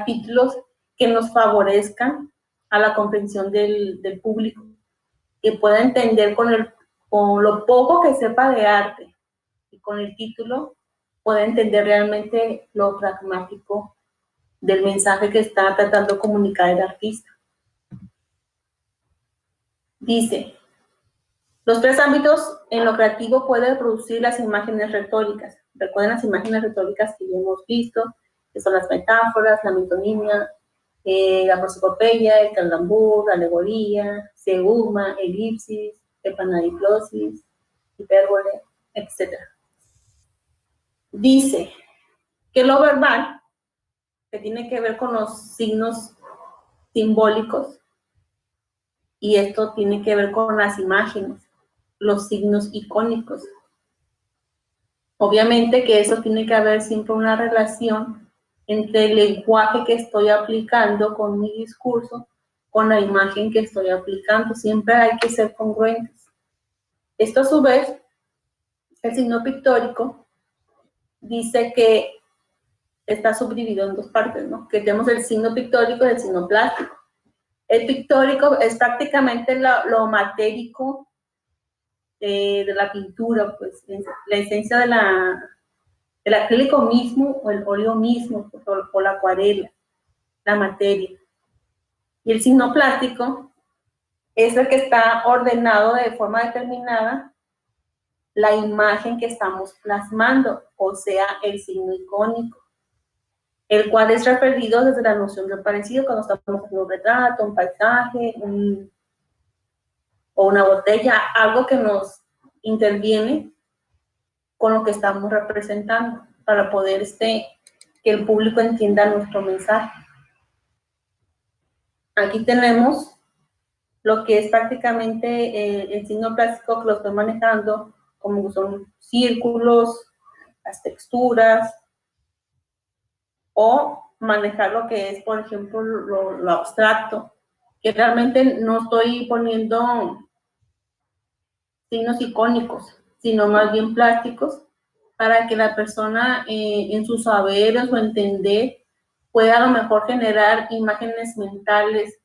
títulos que nos favorezcan a la comprensión del público, que pueda entender con lo poco que sepa de arte y con el título pueda entender realmente lo pragmático del mensaje que está tratando de comunicar el artista. Dice, los 3 ámbitos en lo creativo pueden producir las imágenes retóricas. Recuerden las imágenes retóricas que ya hemos visto, que son las metáforas, la metonimia, la prosopopeya, el calambur, la alegoría, zeugma, elipsis, epanadiclosis, hipérbole, etc. Dice que lo verbal, que tiene que ver con los signos simbólicos, y esto tiene que ver con las imágenes, los signos icónicos. Obviamente que eso tiene que haber siempre una relación entre el lenguaje que estoy aplicando con mi discurso, con la imagen que estoy aplicando. Siempre hay que ser congruentes. Esto a su vez, el signo pictórico dice que está subdividido en 2 partes, ¿no? Que tenemos el signo pictórico y el signo plástico. El pictórico es prácticamente lo matérico de la pintura, pues la esencia del acrílico mismo o el óleo mismo o la acuarela, la materia. Y el signo plástico es el que está ordenado de forma determinada la imagen que estamos plasmando, o sea, el signo icónico, el cual es referido desde la noción de parecido cuando estamos haciendo un retrato, un paisaje, o una botella, algo que nos interviene con lo que estamos representando para poder que el público entienda nuestro mensaje. Aquí tenemos lo que es prácticamente el signo plástico, que lo estoy manejando como son círculos, las texturas, o manejar lo que es, por ejemplo, lo abstracto, que realmente no estoy poniendo signos icónicos, sino más bien plásticos, para que la persona en su saber, en su entender, pueda a lo mejor generar imágenes mentales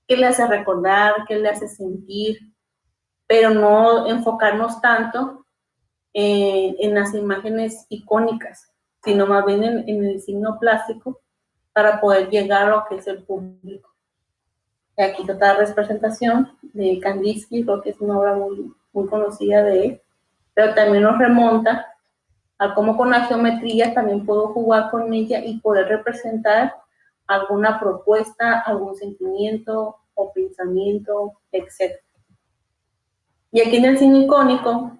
que le hace recordar, que le hace sentir, pero no enfocarnos tanto en las imágenes icónicas, sino más bien en el signo plástico para poder llegar a lo que es el público. Y aquí está la representación de Kandinsky, creo que es una obra muy, muy conocida de él, pero también nos remonta a cómo con la geometría también puedo jugar con ella y poder representar alguna propuesta, algún sentimiento o pensamiento, etc. Y aquí en el signo icónico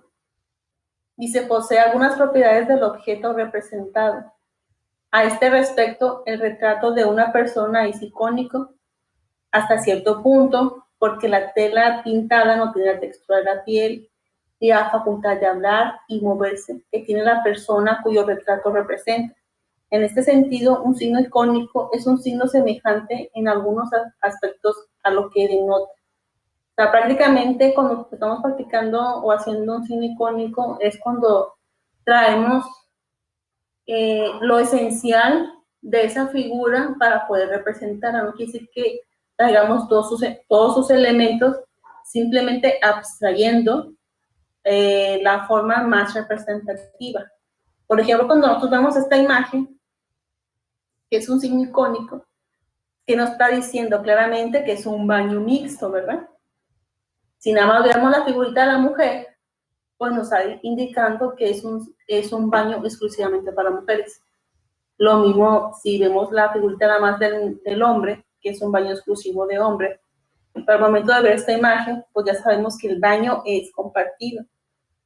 dice, posee algunas propiedades del objeto representado. A este respecto, el retrato de una persona es icónico hasta cierto punto, porque la tela pintada no tiene la textura de la piel y la facultad de hablar y moverse que tiene la persona cuyo retrato representa. En este sentido, un signo icónico es un signo semejante en algunos aspectos a lo que denota. O sea, prácticamente cuando estamos practicando o haciendo un signo icónico es cuando traemos lo esencial de esa figura para poder representarla. No quiere decir que traigamos todos sus elementos, simplemente abstrayendo la forma más representativa. Por ejemplo, cuando nosotros vemos esta imagen, que es un signo icónico, que nos está diciendo claramente que es un baño mixto, ¿verdad? Si nada más vemos la figurita de la mujer, pues nos está indicando que es un baño exclusivamente para mujeres. Lo mismo si vemos la figurita nada más del hombre, que es un baño exclusivo de hombre. Pero al momento de ver esta imagen, pues ya sabemos que el baño es compartido.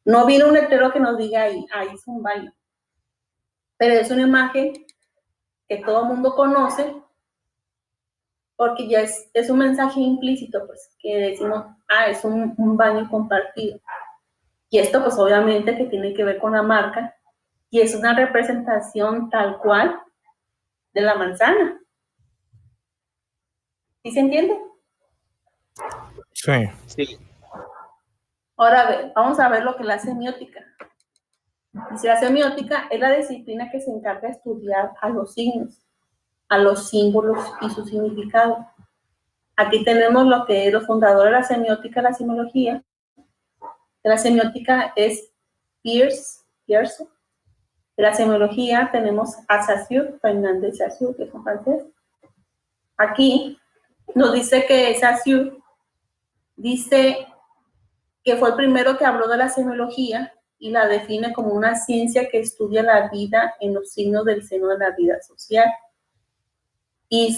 No viene un letrero que nos diga ahí es un baño. Pero es una imagen que todo el mundo conoce, porque ya es un mensaje implícito, pues, que decimos, es un baño compartido. Y esto, pues, obviamente que tiene que ver con la marca, y es una representación tal cual de la manzana. ¿Sí se entiende? Sí. Sí. Ahora vamos a ver lo que es la semiótica. Dice, la semiótica es la disciplina que se encarga de estudiar a los signos, a los símbolos y su significado. Aquí tenemos lo que es los fundadores de la semiótica, la semiología. De la semiótica es Peirce. De la semiología tenemos a Saussure, Fernand de Saussure, que es un francés. Aquí nos dice que Saussure dice que fue el primero que habló de la semiología y la define como una ciencia que estudia la vida en los signos del seno de la vida social. Y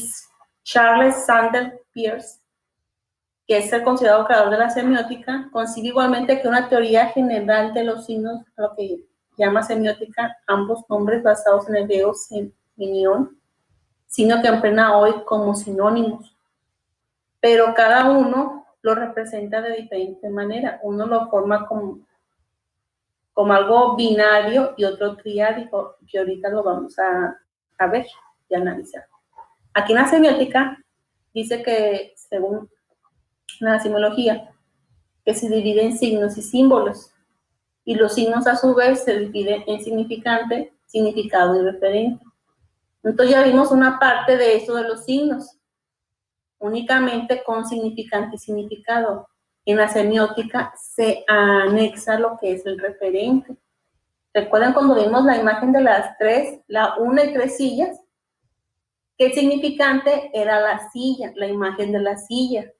Charles Sanders Peirce, que es el considerado creador de la semiótica, concibe igualmente que una teoría general de los signos, lo que llama semiótica, ambos nombres basados en el griego semenión, signo que emplea hoy como sinónimos, pero cada uno lo representa de diferente manera. Uno lo forma como algo binario y otro triádico, que ahorita lo vamos a ver y analizar. Aquí en la semiótica dice que, según la semiología, que se divide en signos y símbolos, y los signos a su vez se dividen en significante, significado y referente. Entonces ya vimos una parte de eso de los signos, únicamente con significante y significado. En la semiótica se anexa lo que es el referente. ¿Recuerdan cuando vimos la imagen de las tres, la una y tres sillas? Que el significante era la silla, la imagen de la silla.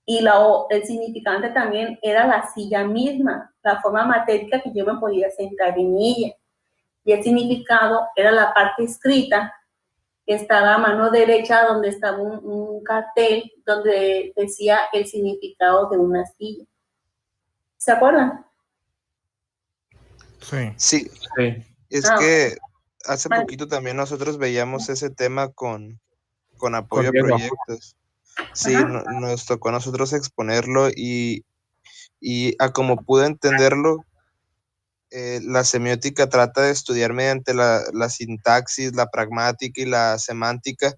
Y el significante también era la silla misma, la forma matérica que yo me podía sentar en ella. Y el significado era la parte escrita, que estaba a mano derecha, donde estaba un cartel donde decía el significado de una silla. ¿Se acuerdan? Sí. Es que hace poquito también nosotros veíamos ese tema con apoyo a proyectos. Sí, nos tocó a nosotros exponerlo y a como pude entenderlo, la semiótica trata de estudiar mediante la sintaxis, la pragmática y la semántica,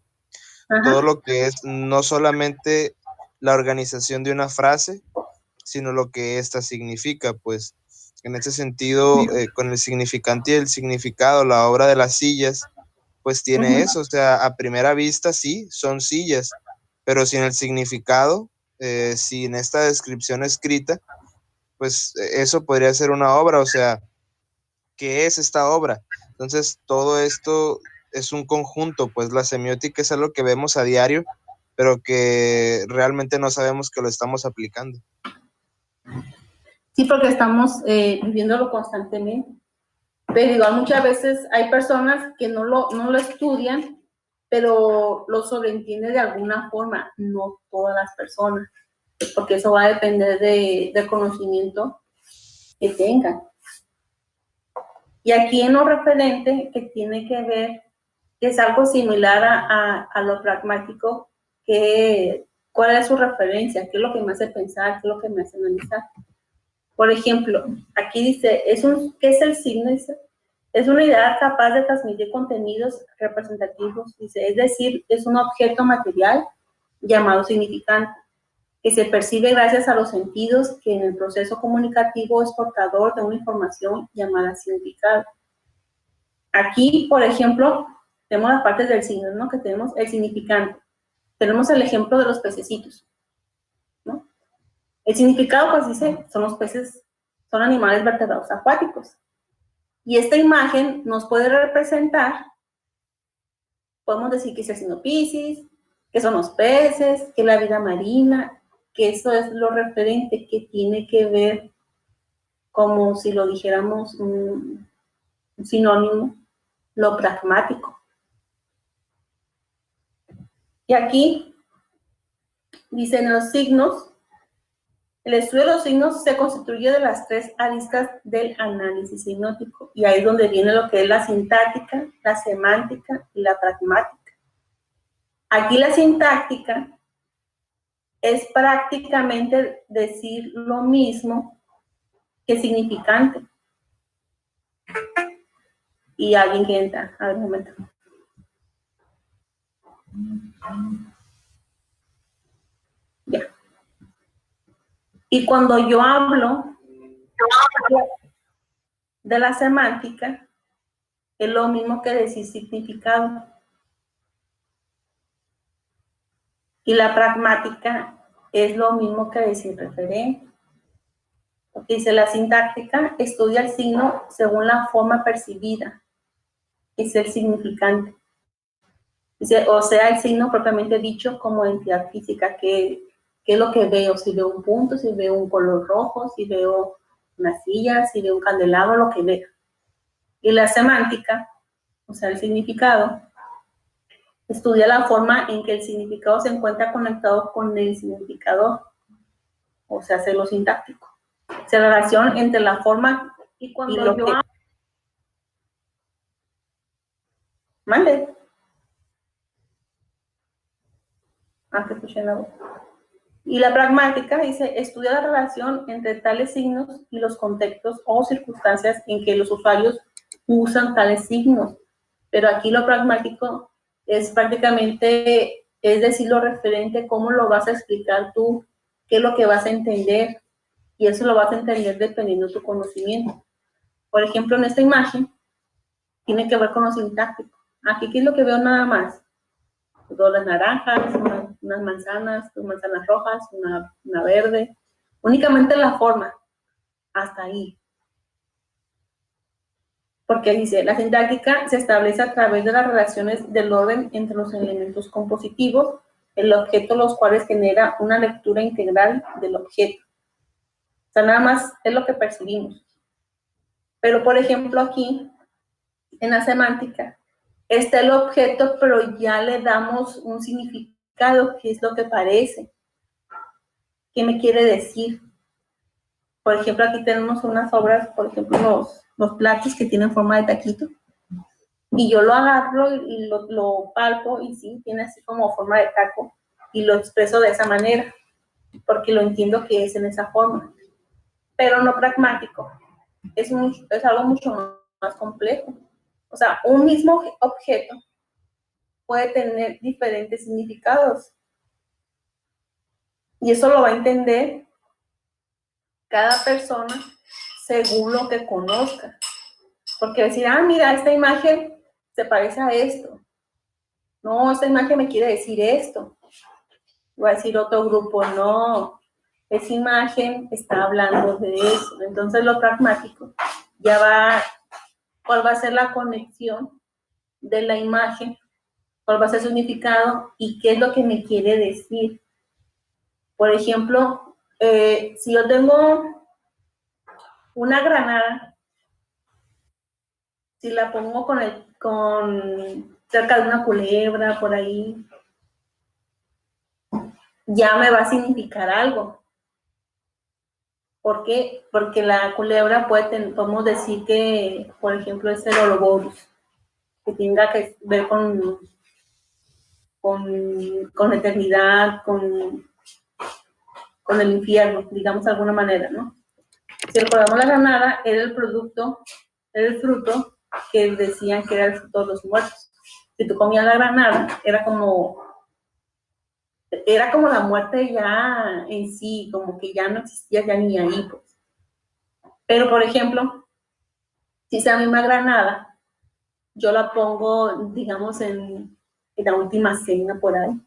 todo lo que es no solamente la organización de una frase, sino lo que ésta significa. Pues en ese sentido, con el significante y el significado, la obra de las sillas, pues tiene eso, o sea, a primera vista sí, son sillas, pero sin el significado, sin esta descripción escrita, pues eso podría ser una obra, o sea, ¿qué es esta obra? Entonces, todo esto es un conjunto, pues la semiótica es algo que vemos a diario, pero que realmente no sabemos que lo estamos aplicando. Sí, porque estamos viviéndolo constantemente. Pero igual muchas veces hay personas que no lo estudian, pero lo sobreentienden de alguna forma, no todas las personas, porque eso va a depender del conocimiento que tengan. Y aquí en lo referente, que tiene que ver, que es algo similar a lo pragmático, ¿cuál es su referencia? ¿Qué es lo que me hace pensar? ¿Qué es lo que me hace analizar? Por ejemplo, aquí dice, ¿qué es el signo? Dice, es una unidad capaz de transmitir contenidos representativos, dice, es decir, es un objeto material llamado significante, que se percibe gracias a los sentidos, que en el proceso comunicativo es portador de una información llamada significado. Aquí, por ejemplo, tenemos las partes del signo, ¿no? Que tenemos el significante. Tenemos el ejemplo de los pececitos, ¿no? El significado, pues dice, son los peces, son animales vertebrados acuáticos. Y esta imagen nos puede representar, podemos decir que es el signo Piscis, que son los peces, que la vida marina, que eso es lo referente que tiene que ver, como si lo dijéramos un sinónimo, lo pragmático. Y aquí dicen los signos. El estudio de los signos se constituye de las tres aristas del análisis semiótico, y ahí es donde viene lo que es la sintáctica, la semántica y la pragmática. Aquí la sintáctica es prácticamente decir lo mismo que significante. Y alguien que entra, a ver un momento. Ya. Y cuando yo hablo de la semántica, es lo mismo que decir significado. Y la pragmática es lo mismo que decir referente. Dice, la sintáctica estudia el signo según la forma percibida, es el significante. Dice, o sea, el signo propiamente dicho como entidad física, que es lo que veo, si veo un punto, si veo un color rojo, si veo una silla, si veo un candelabro, lo que veo. Y la semántica, o sea, el significado, estudia la forma en que el significado se encuentra conectado con el significador, o sea, hace lo sintáctico. O sea, la relación entre la forma y lo que... Mande. Que escuché la voz. Y la pragmática dice, estudia la relación entre tales signos y los contextos o circunstancias en que los usuarios usan tales signos. Pero aquí lo pragmático es prácticamente, es decir, lo referente, cómo lo vas a explicar tú, qué es lo que vas a entender, y eso lo vas a entender dependiendo de tu conocimiento. Por ejemplo, en esta imagen, tiene que ver con lo sintáctico. Aquí, ¿qué es lo que veo nada más? Dos naranjas, unas manzanas, dos manzanas rojas, una verde. Únicamente la forma, hasta ahí. Porque dice, la sintáctica se establece a través de las relaciones del orden entre los elementos compositivos, el objeto, los cuales genera una lectura integral del objeto. O sea, nada más es lo que percibimos. Pero, por ejemplo, aquí, en la semántica, está el objeto, pero ya le damos un significado, que es lo que parece. ¿Qué me quiere decir? Por ejemplo, aquí tenemos unas obras, por ejemplo, los platos que tienen forma de taquito. Y yo lo agarro y lo palpo y sí, tiene así como forma de taco. Y lo expreso de esa manera, porque lo entiendo que es en esa forma. Pero no pragmático. Es algo mucho más complejo. O sea, un mismo objeto puede tener diferentes significados. Y eso lo va a entender cada persona según lo que conozca. Porque decir, mira, esta imagen se parece a esto. No, esta imagen me quiere decir esto. Va a decir otro grupo, no, esa imagen está hablando de eso. Entonces lo pragmático ya va, cuál va a ser la conexión de la imagen, cuál va a ser su significado y qué es lo que me quiere decir. Por ejemplo, si yo tengo una granada, si la pongo cerca de una culebra por ahí, ya me va a significar algo. ¿Por qué? Porque la culebra podemos decir que, por ejemplo, es el Ouroboros, que tenga que ver con eternidad, con el infierno, digamos de alguna manera, ¿no? Si recordamos la granada, era el fruto que decían que era el fruto de los muertos. Si tú comías la granada, era como la muerte ya en sí, como que ya no existía ya ni ahí, pues. Pero, por ejemplo, si esa misma granada, yo la pongo, digamos, en la última cena por ahí,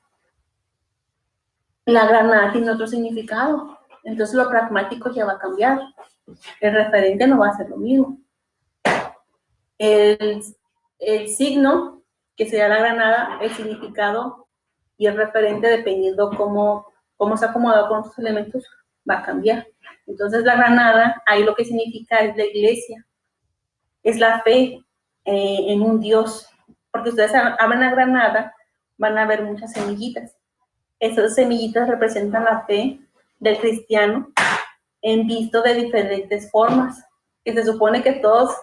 la granada tiene otro significado. Entonces lo pragmático ya va a cambiar. El referente no va a ser lo mismo. El signo, que sería la granada, el significado y el referente, dependiendo cómo se ha acomodado con otros elementos, va a cambiar. Entonces la granada, ahí lo que significa es la iglesia, es la fe en un Dios. Porque ustedes abren la granada, van a ver muchas semillitas. Esas semillitas representan la fe del cristiano en visto de diferentes formas. Y se supone que todos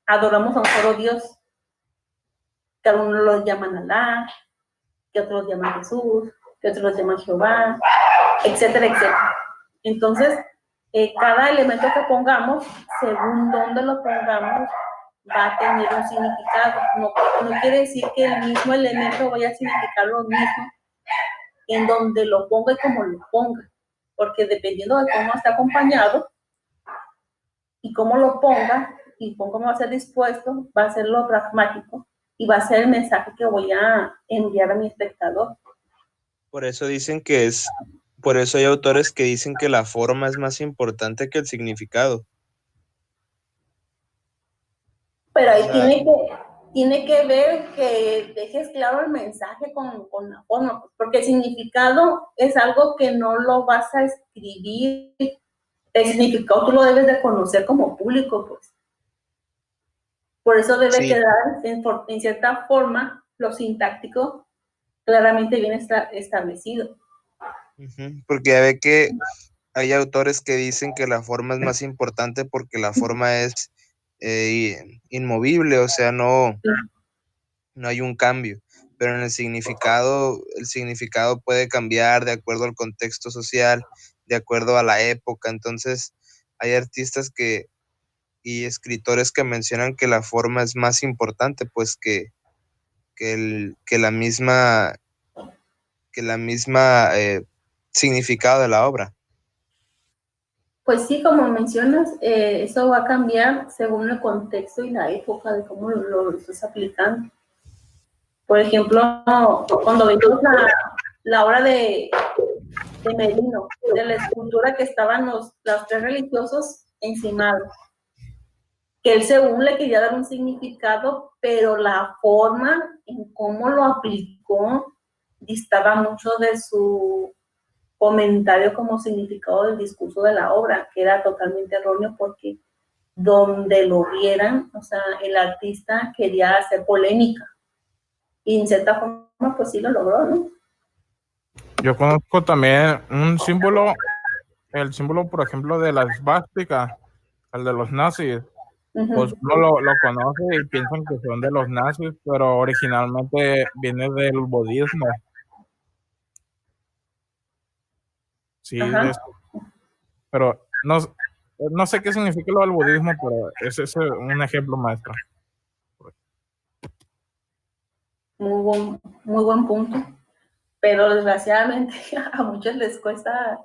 adoramos a un solo Dios, que algunos lo llaman Alá, que otros lo llaman Jesús, que otros lo llaman Jehová, etcétera, etcétera. Entonces, cada elemento que pongamos, según dónde lo pongamos, va a tener un significado. No quiere decir que el mismo elemento vaya a significar lo mismo en donde lo ponga y como lo ponga, porque dependiendo de cómo está acompañado y cómo lo ponga y cómo va a ser dispuesto, va a ser lo pragmático y va a ser el mensaje que voy a enviar a mi espectador. Por eso por eso hay autores que dicen que la forma es más importante que el significado. Pero ahí tiene que ver que dejes claro el mensaje con la forma, pues, porque el significado es algo que no lo vas a escribir, el significado tú lo debes de conocer como público, pues. Por eso debe quedar en cierta forma lo sintáctico claramente bien establecido. Porque ya ve que hay autores que dicen que la forma es más importante porque la forma es inmovible, o sea, no hay un cambio, pero en el significado puede cambiar de acuerdo al contexto social, de acuerdo a la época. Entonces, hay artistas y escritores que mencionan que la forma es más importante, pues que la misma significado de la obra. Pues sí, como mencionas, eso va a cambiar según el contexto y la época de cómo lo estás aplicando. Por ejemplo, cuando vimos la obra de Merino, de la escultura que estaban los tres religiosos encimados, que él según le quería dar un significado, pero la forma en cómo lo aplicó distaba mucho de su comentario como significado del discurso de la obra, que era totalmente erróneo porque donde lo vieran, o sea, el artista quería hacer polémica y en cierta forma pues sí lo logró, ¿no? Yo conozco también un símbolo, el símbolo, por ejemplo, de la esvástica, el de los nazis. Pues uno lo conoce y piensan que son de los nazis, pero originalmente viene del budismo. Sí, pero no sé qué significa lo del budismo, pero ese es un ejemplo maestro. Muy buen punto. Pero desgraciadamente a muchos les cuesta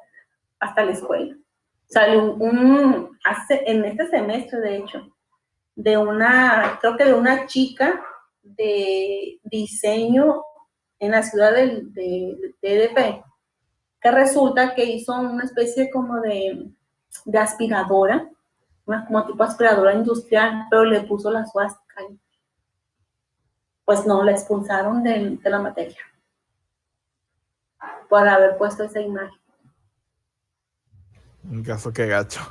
hasta la escuela. Salió en este semestre, de hecho, creo que de una chica de diseño en la ciudad de EDP, que resulta que hizo una especie como de aspiradora, como tipo aspiradora industrial, pero le puso la suástica. Pues no, la expulsaron de la materia por haber puesto esa imagen. Un caso que gacho.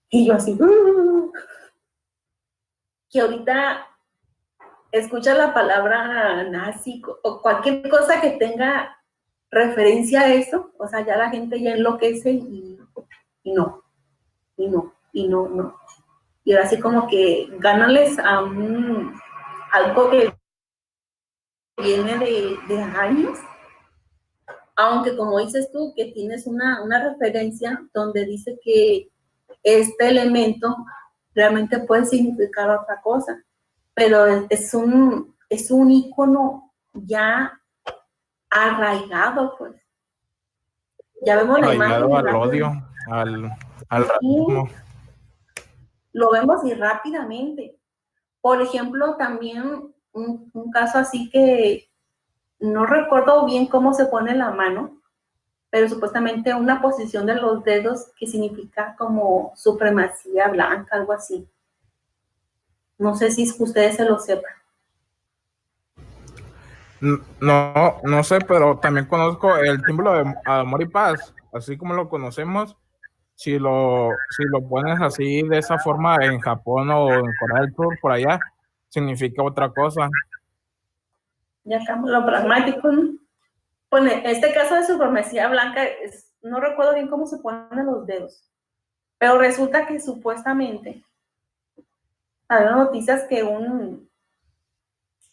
Y yo así, que ahorita escucha la palabra nazi o cualquier cosa que tenga referencia a eso, o sea, ya la gente ya enloquece y no. Y ahora así como que gánales a algo que viene de años, aunque como dices tú, que tienes una referencia donde dice que este elemento realmente puede significar otra cosa, pero es un ícono ya arraigado, pues. Ya vemos la imagen. Al odio, al racismo. Lo vemos y rápidamente. Por ejemplo, también un caso así que no recuerdo bien cómo se pone la mano, pero supuestamente una posición de los dedos que significa como supremacía blanca, algo así. No sé si ustedes se lo sepan. No sé, pero también conozco el símbolo de amor y paz, así como lo conocemos. Si lo pones así de esa forma en Japón o en Corea del Sur, por allá, significa otra cosa. Ya estamos lo pragmático, ¿no? Pues en este caso de supremacía blanca, no recuerdo bien cómo se ponen los dedos, pero resulta que supuestamente había noticias que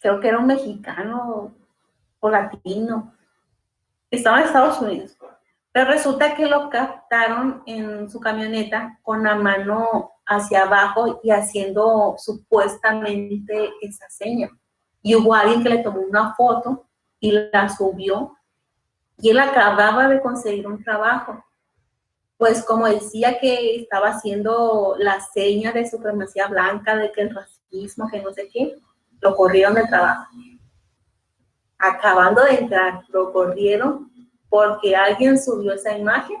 creo que era un mexicano o latino, estaba en Estados Unidos, pero resulta que lo captaron en su camioneta con la mano hacia abajo y haciendo supuestamente esa seña. Y hubo alguien que le tomó una foto y la subió, y él acababa de conseguir un trabajo. Pues como decía que estaba haciendo la seña de supremacía blanca, de que el racismo, que no sé qué, lo corrieron del trabajo. Acabando de entrar, lo corrieron porque alguien subió esa imagen.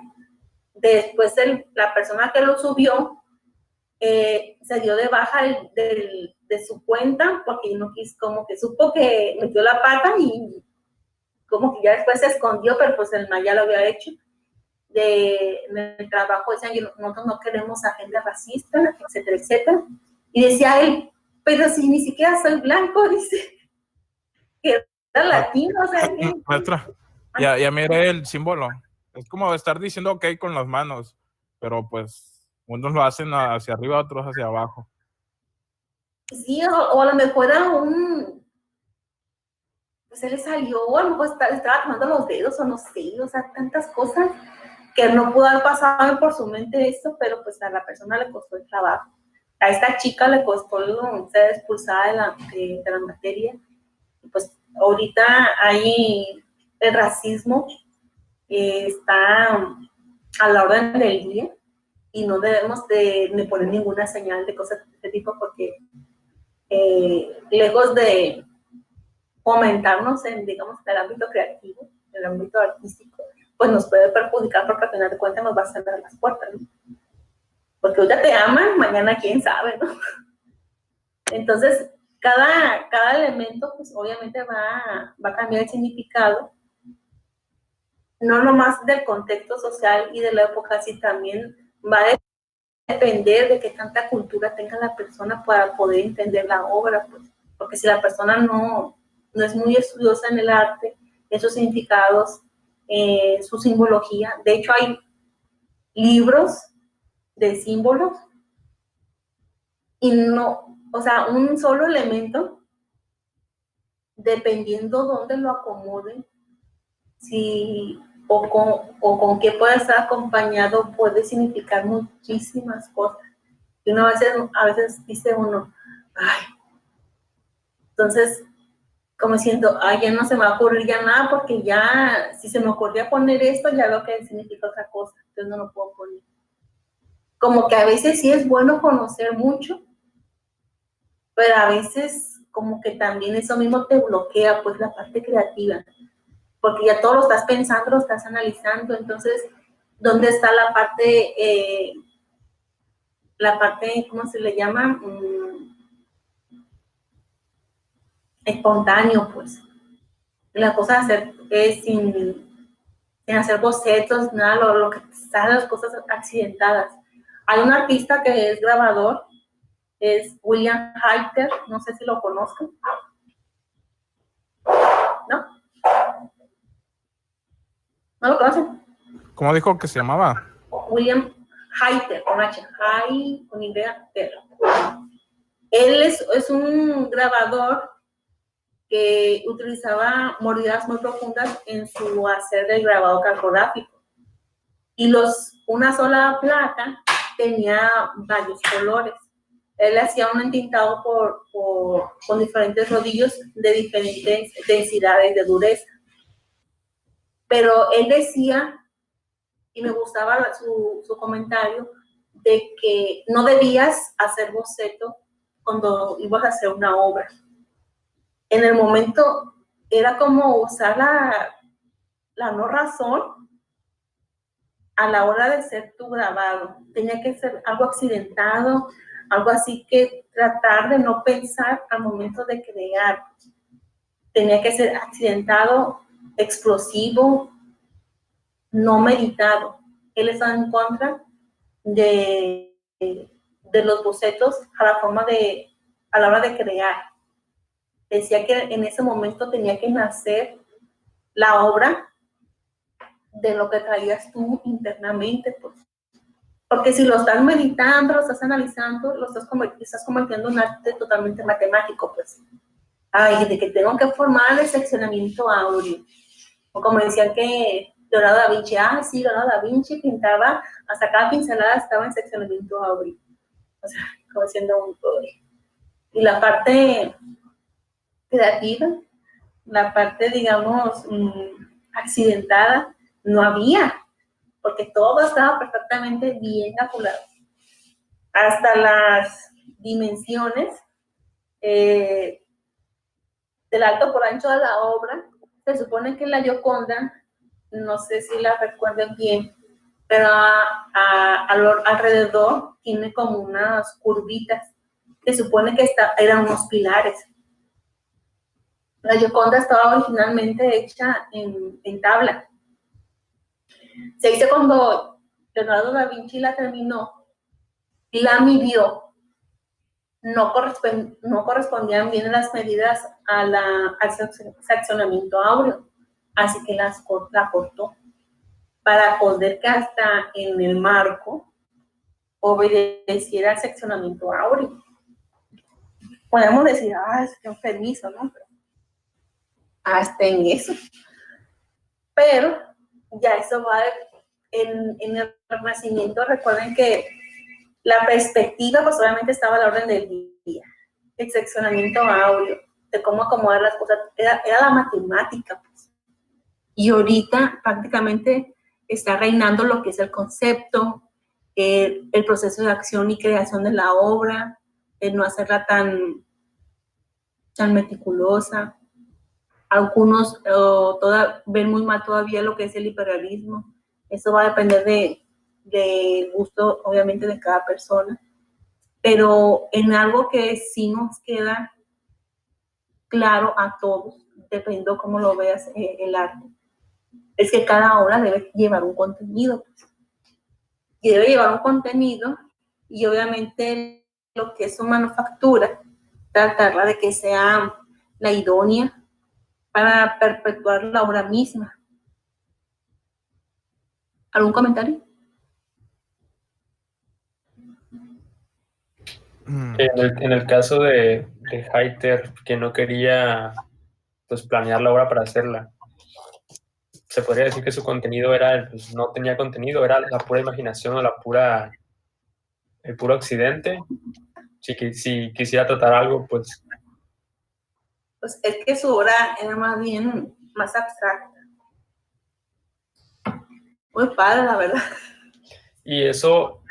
Después la persona que lo subió se dio de baja de su cuenta porque no quiso, como que supo que metió la pata y como que ya después se escondió, pero pues el mal ya lo había hecho. En el trabajo decían, nosotros no queremos agenda racista, etcétera, etcétera. Y decía él, pero si ni siquiera soy blanco, dice, que era latino, o sea, que... Maestra, ya miré el símbolo. Es como estar diciendo ok con las manos, pero pues unos lo hacen hacia arriba, otros hacia abajo. Sí, o a lo mejor era pues se le salió, o a lo mejor estaba tomando los dedos, o no sé, o sea, tantas cosas que no pudo haber pasado por su mente esto, pero pues a la persona le costó el trabajo. A esta chica le costó ser expulsada de la materia. Pues ahorita hay el racismo, está a la orden del día y no debemos de poner ninguna señal de cosas de este tipo porque lejos de fomentarnos en, digamos, el ámbito creativo, en el ámbito artístico, pues nos puede perjudicar porque al final de cuentas nos va a cerrar las puertas, ¿no? Porque ahorita te aman, mañana quién sabe, ¿no? Entonces, cada elemento, pues obviamente va a cambiar el significado, no nomás del contexto social y de la época, sino también va a depender de qué tanta cultura tenga la persona para poder entender la obra, pues. Porque si la persona no es muy estudiosa en el arte, en sus significados, su simbología, de hecho hay libros de símbolos y no, o sea, un solo elemento, dependiendo dónde lo acomoden, si o con qué puede estar acompañado, puede significar muchísimas cosas. Y uno a veces dice uno, ay, entonces, como diciendo, ay, ya no se me va a ocurrir ya nada, porque ya, si se me ocurría poner esto, ya veo que significa otra cosa, entonces no lo puedo poner. Como que a veces sí es bueno conocer mucho, pero a veces como que también eso mismo te bloquea, pues, la parte creativa, porque ya todo lo estás pensando, lo estás analizando, entonces, ¿dónde está la parte, ¿cómo se le llama? Espontáneo, pues. La cosa hacer es sin hacer bocetos, nada, lo que sale, las cosas accidentadas. Hay un artista que es grabador, es William Hayter, no sé si lo conozcan. ¿No? ¿No lo conocen? ¿Cómo dijo que se llamaba? William Hayter, con H, con Y, Ter. Él es un grabador que utilizaba mordidas muy profundas en su hacer del grabado calcográfico. Y una sola placa tenía varios colores. Él hacía un entintado con diferentes rodillos de diferentes densidades de dureza. Pero él decía, y me gustaba su comentario, de que no debías hacer boceto cuando ibas a hacer una obra. En el momento era como usar la no razón a la hora de ser tu grabado. Tenía que ser algo accidentado, algo así que tratar de no pensar al momento de crear. Tenía que ser accidentado, explosivo, no meditado. Él estaba en contra de los bocetos a la hora de crear. Decía que en ese momento tenía que nacer la obra de lo que traías tú internamente, pues. Porque si lo estás meditando, lo estás analizando, estás convirtiendo en un arte totalmente matemático, pues. Ay, de que tengo que formar el seccionamiento áureo. O como decían que Leonardo da Vinci, sí, Leonardo da Vinci pintaba, hasta cada pincelada estaba en seccionamiento áureo. O sea, como siendo un pobre. Y la parte creativa, la parte, digamos, accidentada, no había, porque todo estaba perfectamente bien calculado. Hasta las dimensiones del alto por ancho de la obra, se supone que la Gioconda, no sé si la recuerden bien, pero alrededor tiene como unas curvitas. Se supone que eran unos pilares. La Gioconda estaba originalmente hecha en tabla. Se dice cuando Leonardo da Vinci la terminó, la midió, no correspondían bien las medidas al seccionamiento áureo, así que la cortó para poder que hasta en el marco obedeciera al seccionamiento áureo. Podemos decir, es que enfermizo, ¿no? Pero hasta en eso. Pero ya eso va en el Renacimiento. Recuerden que la perspectiva, pues obviamente estaba a la orden del día. El seccionamiento áureo, de cómo acomodar las cosas, era la matemática, pues. Y ahorita prácticamente está reinando lo que es el concepto, el proceso de acción y creación de la obra, el no hacerla tan meticulosa. Algunos ven muy mal todavía lo que es el hiperrealismo. Eso va a depender del gusto, obviamente, de cada persona. Pero en algo que sí nos queda claro a todos, dependiendo cómo lo veas el arte, es que cada obra debe llevar un contenido. Y debe llevar un contenido y obviamente lo que es su manufactura, tratarla de que sea la idónea para perpetuar la obra misma. ¿Algún comentario? En el caso de Hayter, que no quería pues planear la obra para hacerla, se podría decir que su contenido era, pues, no tenía contenido, era la pura imaginación o el puro accidente. Si quisiera tratar algo, pues... Pues es que su obra era más bien más abstracta. Muy padre, la verdad. Y eso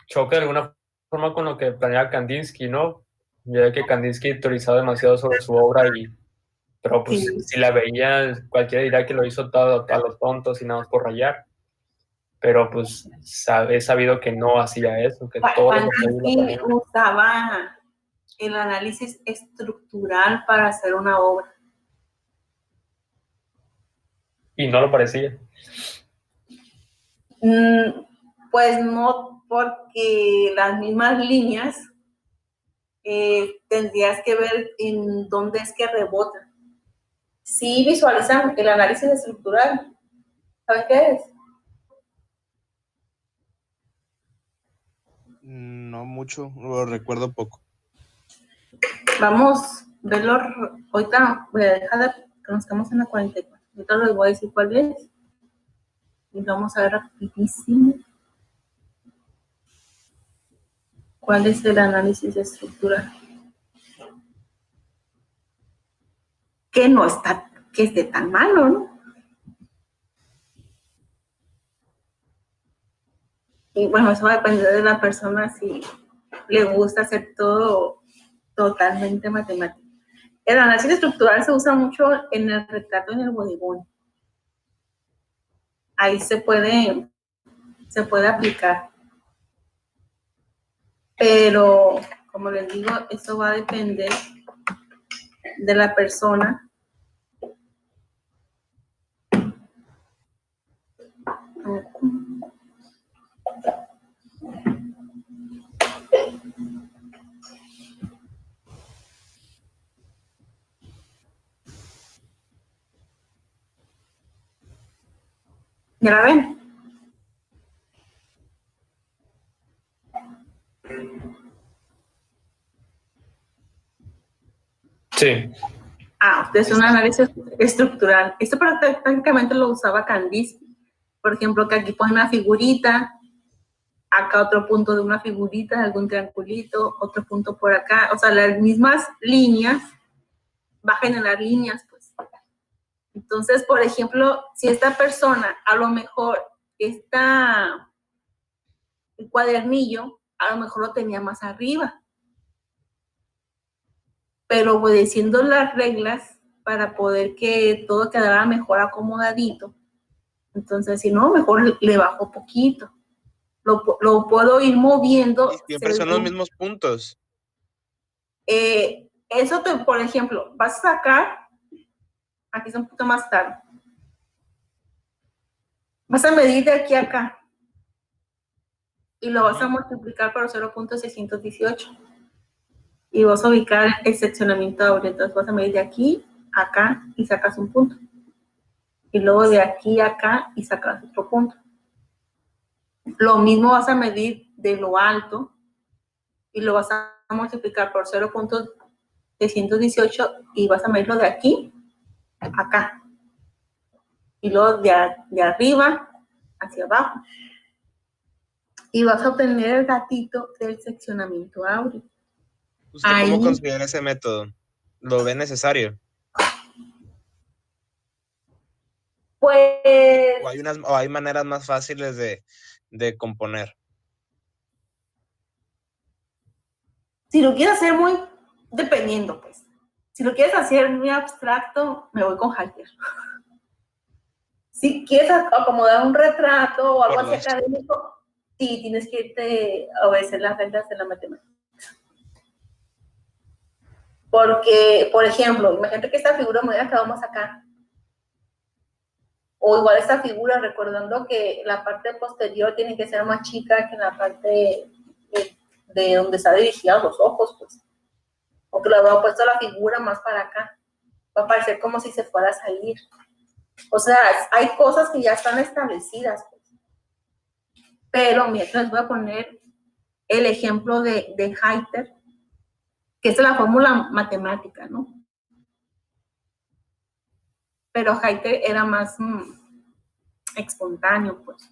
choca de alguna forma con lo que planeaba Kandinsky, ¿no? Ya que Kandinsky teorizaba demasiado sobre su obra, pero pues Sí. si la veía, cualquiera dirá que lo hizo todo a los tontos y nada más por rayar. Pero pues he sabido que no hacía eso, que todo Kandinsky usaba el análisis estructural para hacer una obra. Y no lo parecía. Pues no, porque las mismas líneas tendrías que ver en dónde es que rebotan. Sí visualizan el análisis estructural. ¿Saben qué es? No mucho, lo recuerdo poco. Vamos a verlo ahorita. Voy a dejar que nos estamos en la 44. Ahorita les voy a decir cuál es. Y vamos a ver rapidísimo cuál es el análisis estructural. Que no está, que esté tan malo, ¿no? Y bueno, eso va a depender de la persona si le gusta hacer todo totalmente matemático. El análisis estructural se usa mucho en el retrato y en el bodegón. Ahí se puede aplicar. Pero, como les digo, eso va a depender de la persona. ¿Ya la ven? Sí. Es un análisis estructural. Esto prácticamente lo usaba Kandinsky. Por ejemplo, que aquí pone una figurita, acá otro punto de una figurita, algún triangulito, otro punto por acá. O sea, las mismas líneas va a generar líneas, pues. Entonces, por ejemplo, si esta persona, a lo mejor, el cuadernillo, a lo mejor lo tenía más arriba. pero obedeciendo las reglas para poder que todo quedara mejor acomodadito. Entonces, si no, mejor le bajo poquito. Lo puedo ir moviendo. Y siempre son los mismos puntos. Eso, por ejemplo, vas a sacar, aquí es un poquito más tarde, vas a medir de aquí a acá y lo vas a multiplicar por 0.618 y vas a ubicar el seccionamiento áureo. Entonces vas a medir de aquí a acá y sacas un punto. Y luego de aquí a acá y sacas otro punto. Lo mismo vas a medir de lo alto y lo vas a multiplicar por 0.618 y vas a medirlo de aquí a acá. Y luego de arriba hacia abajo. Y vas a obtener el gatito del seccionamiento áureo. ¿Usted cómo considera ese método? ¿Lo ve necesario? Pues... ¿O hay maneras más fáciles de componer? Si lo quieres hacer muy... Dependiendo, pues. Si lo quieres hacer muy abstracto, me voy con Halter. Si quieres acomodar un retrato o algo así académico, sí, tienes que irte a obedecer las reglas de la matemática. Porque, por ejemplo, imagínate que esta figura me que vamos acá. O igual esta figura, recordando que la parte posterior tiene que ser más chica que la parte de donde está dirigida los ojos, pues. O que lo había puesto la figura más para acá. Va a parecer como si se fuera a salir. O sea, hay cosas que ya están establecidas, pues. Pero mientras les voy a poner el ejemplo de Halter, que es la fórmula matemática, ¿no? Pero Halter era más espontáneo, pues.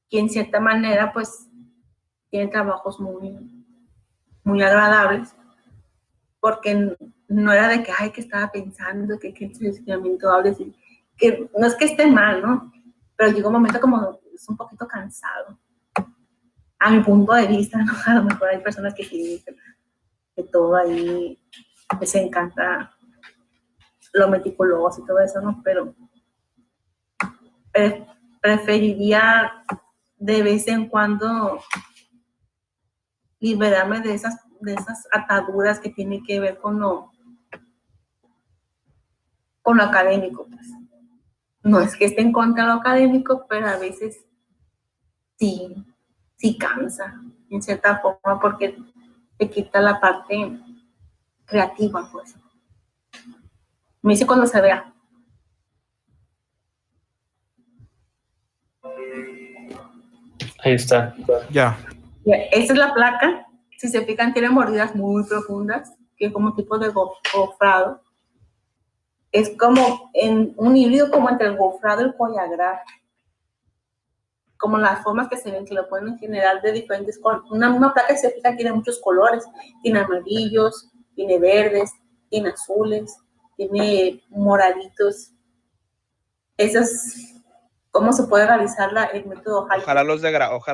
Y en cierta manera, pues, tiene trabajos muy agradables, porque no era de que, ay, que estaba pensando, que el seccionamiento hable, que no es que esté mal, ¿no? Pero llegó un momento como, es un poquito cansado. A mi punto de vista, ¿no? A lo mejor hay personas que sí dicen que todo ahí les encanta lo meticuloso y todo eso, ¿no? Pero preferiría de vez en cuando liberarme de esas ataduras que tienen que ver con lo académico, pues. No es que esté en contra de lo académico, pero a veces sí cansa, en cierta forma, porque te quita la parte creativa, pues. Me dice cuando se vea. Ahí está. Ya. Esta es la placa. Si se fijan, tiene mordidas muy profundas, que es como tipo de gofrado. Es como en un híbrido como entre el gofrado y el collagraf. Como las formas que se ven, que lo pueden generar de diferentes colores. Una misma placa, se fija, tiene muchos colores. Tiene amarillos, tiene verdes, tiene azules, tiene moraditos. Esas, ¿cómo se puede realizar el método Halter? Ojalá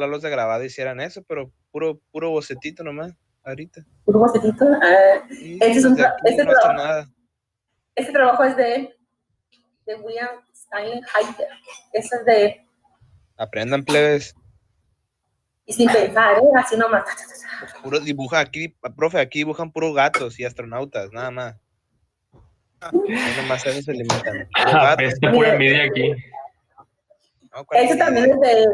los de grabado hicieran eso, pero puro bocetito nomás, ahorita. ¿Puro bocetito? Sí, este trabajo es de William Stanley Halter. Ese es de él. Aprendan, plebes. Y sin pensar, así nomás. Puro dibuja aquí, profe, aquí dibujan puros gatos y astronautas, nada más. Ahí nomás a eso se limitan. Es pura envidia aquí. No, ese también es de él.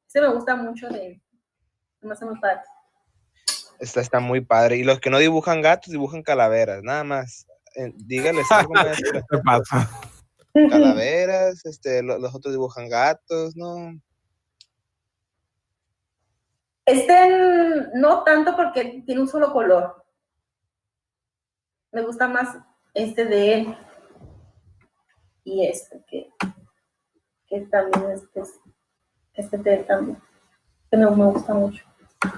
Ese me gusta mucho de él. No se me padre. Está muy padre. Y los que no dibujan gatos, dibujan calaveras, nada más. Dígales algo, maestra. ¿Qué pasa? Calaveras, los otros dibujan gatos, ¿no? No tanto porque tiene un solo color. Me gusta más este de él. Y que también este de él también. Que no me gusta mucho.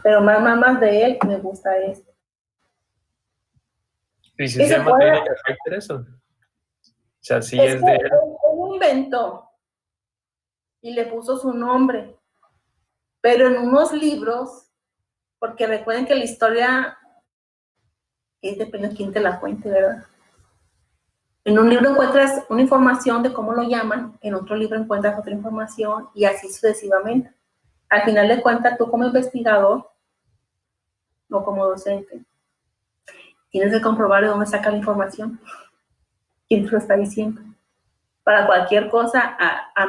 Pero más de él me gusta este. ¿Y si se llama técnica Halter eso? O sea, sí es de él. Él inventó y le puso su nombre. Pero en unos libros, porque recuerden que la historia depende de quién te la cuente, ¿verdad? En un libro encuentras una información de cómo lo llaman, en otro libro encuentras otra información y así sucesivamente. Al final de cuentas, tú como investigador o como docente, tienes que comprobar de dónde saca la información, quién te lo está diciendo. Para cualquier cosa,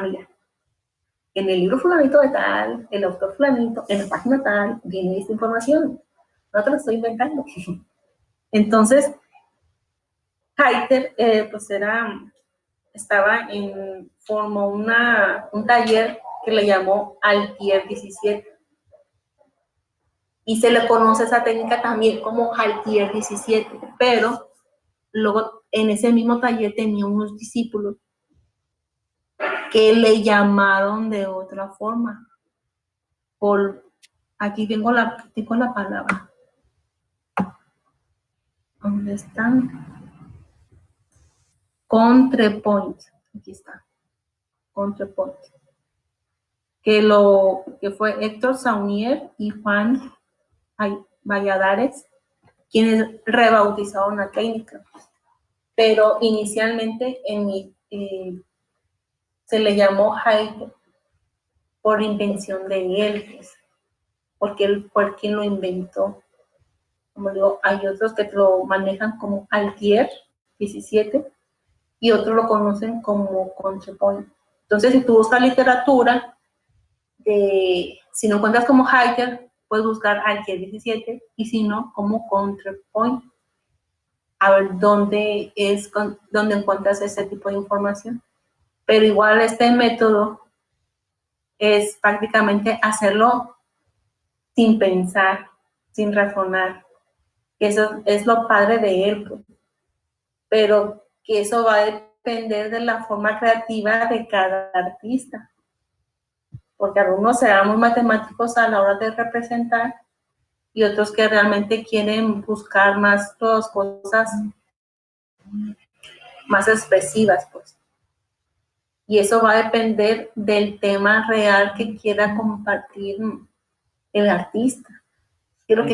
mira, en el libro fulanito de tal, el autor fulanito, en la página tal, viene esta información. No te lo estoy inventando. Entonces, Heiter, pues formó un taller que le llamó Altier 17. Y se le conoce esa técnica también como Altier 17, pero luego en ese mismo taller tenía unos discípulos que le llamaron de otra forma. Aquí tengo la palabra. ¿Dónde están? Contrepoint. Aquí está. Contrepoint. Que fue Héctor Saunier y Juan Valladares, quienes rebautizaron la técnica. Pero inicialmente se le llamó Heiter por invención de él, pues, porque él fue quien lo inventó. Como digo, hay otros que lo manejan como Altier 17 y otros lo conocen como Contrepoint. Entonces, si tú buscas literatura, si no encuentras como Heiter, puedes buscar Altier 17 y si no, como Contrepoint. A ver dónde encuentras ese tipo de información. Pero igual este método es prácticamente hacerlo sin pensar, sin razonar. Eso es lo padre de él, pues. Pero que eso va a depender de la forma creativa de cada artista. Porque algunos serán muy matemáticos a la hora de representar y otros que realmente quieren buscar más cosas más expresivas, pues. Y eso va a depender del tema real que quiera compartir el artista. Un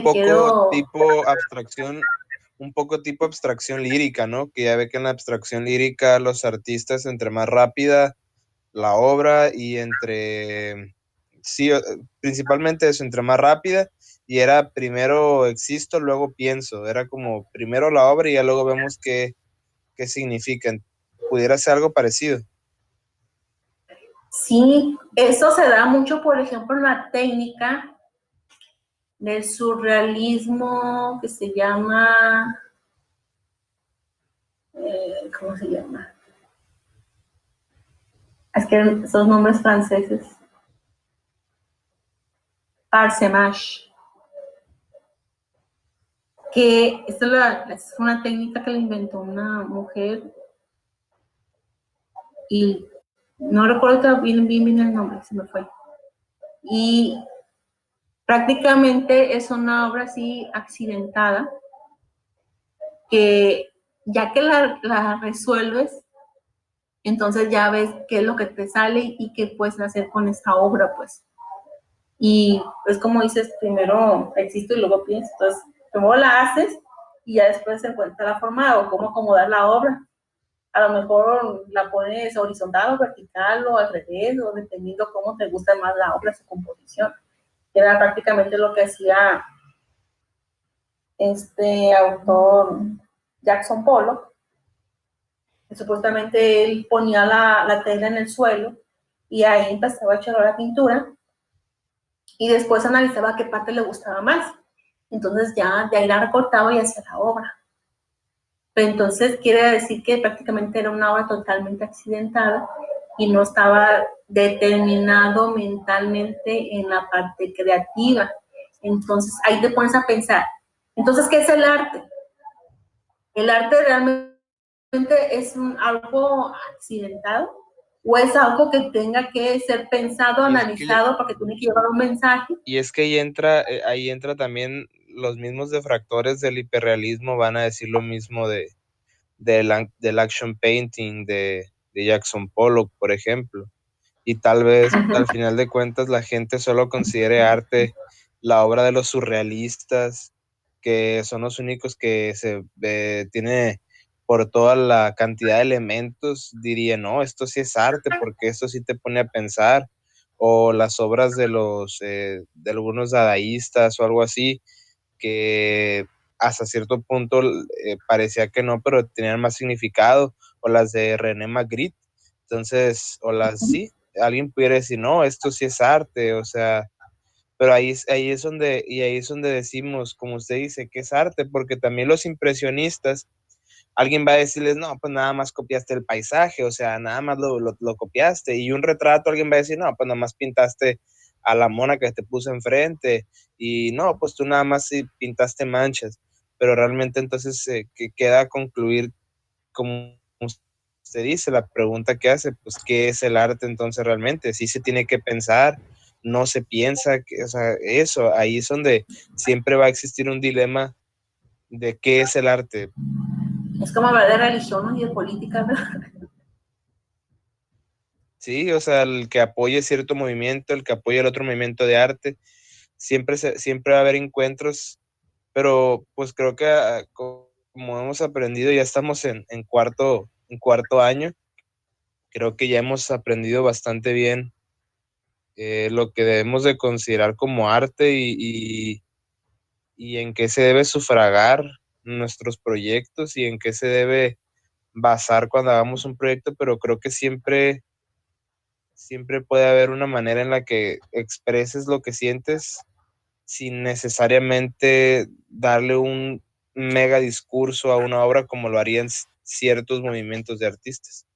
poco tipo abstracción lírica, ¿no? Que ya ve que en la abstracción lírica los artistas, entre más rápida la obra principalmente eso, entre más rápida, y era primero existo, luego pienso, era como primero la obra y ya luego vemos qué significan. ¿Pudiera ser algo parecido? Sí, eso se da mucho, por ejemplo, en la técnica del surrealismo que se llama, ¿cómo se llama? Es que son nombres franceses. Parsemage. Que esta es una técnica que le inventó una mujer y no recuerdo bien el nombre, se me fue. Y prácticamente es una obra así accidentada que ya que la resuelves, entonces ya ves qué es lo que te sale y qué puedes hacer con esta obra, pues. Y es como dices, primero existo y luego pienso. Entonces, primero la haces y ya después se encuentra la forma o cómo acomodar la obra. A lo mejor la pones horizontal o vertical o al revés, o dependiendo cómo te gusta más la obra, su composición. Era prácticamente lo que hacía este autor Jackson Pollock, que supuestamente él ponía la tela en el suelo y ahí empezaba a echar la pintura y después analizaba qué parte le gustaba más. Entonces ya de ahí la recortaba y hacía la obra. Pero entonces quiere decir que prácticamente era una obra totalmente accidentada y no estaba determinado mentalmente en la parte creativa. Entonces ahí te pones a pensar, entonces, ¿qué es el arte? ¿El arte realmente es algo accidentado? ¿O es algo que tenga que ser pensado, analizado, porque tiene que llevar un mensaje? Y es que ahí entra también los mismos defractores del hiperrealismo, van a decir lo mismo del action painting de Jackson Pollock, por ejemplo. Y tal vez al final de cuentas la gente solo considere arte la obra de los surrealistas que son los únicos que se tiene por toda la cantidad de elementos, diría, no, esto sí es arte, porque esto sí te pone a pensar, o las obras de algunos dadaístas o algo así, que hasta cierto punto parecía que no, pero tenían más significado, o las de René Magritte. Entonces, sí, alguien pudiera decir, no, esto sí es arte, o sea, pero ahí es donde decimos, como usted dice, que es arte, porque también los impresionistas, alguien va a decirles, no, pues nada más copiaste el paisaje, o sea, nada más lo copiaste, y un retrato alguien va a decir, no, pues nada más pintaste a la mona que te puso enfrente, y no, pues tú nada más sí pintaste manchas, pero realmente entonces que queda concluir, como usted dice, la pregunta que hace, pues, ¿qué es el arte entonces realmente? Sí se tiene que pensar, no se piensa, o sea, eso, ahí es donde siempre va a existir un dilema de qué es el arte. Es como hablar de religión y de política, ¿verdad? Sí, o sea, el que apoye cierto movimiento, el que apoye el otro movimiento de arte, siempre va a haber encuentros, pero pues creo que como hemos aprendido, ya estamos en cuarto año, creo que ya hemos aprendido bastante bien lo que debemos de considerar como arte y en qué se debe sufragar nuestros proyectos y en qué se debe basar cuando hagamos un proyecto, pero creo que siempre puede haber una manera en la que expreses lo que sientes sin necesariamente darle un mega discurso a una obra como lo harían ciertos movimientos de artistas.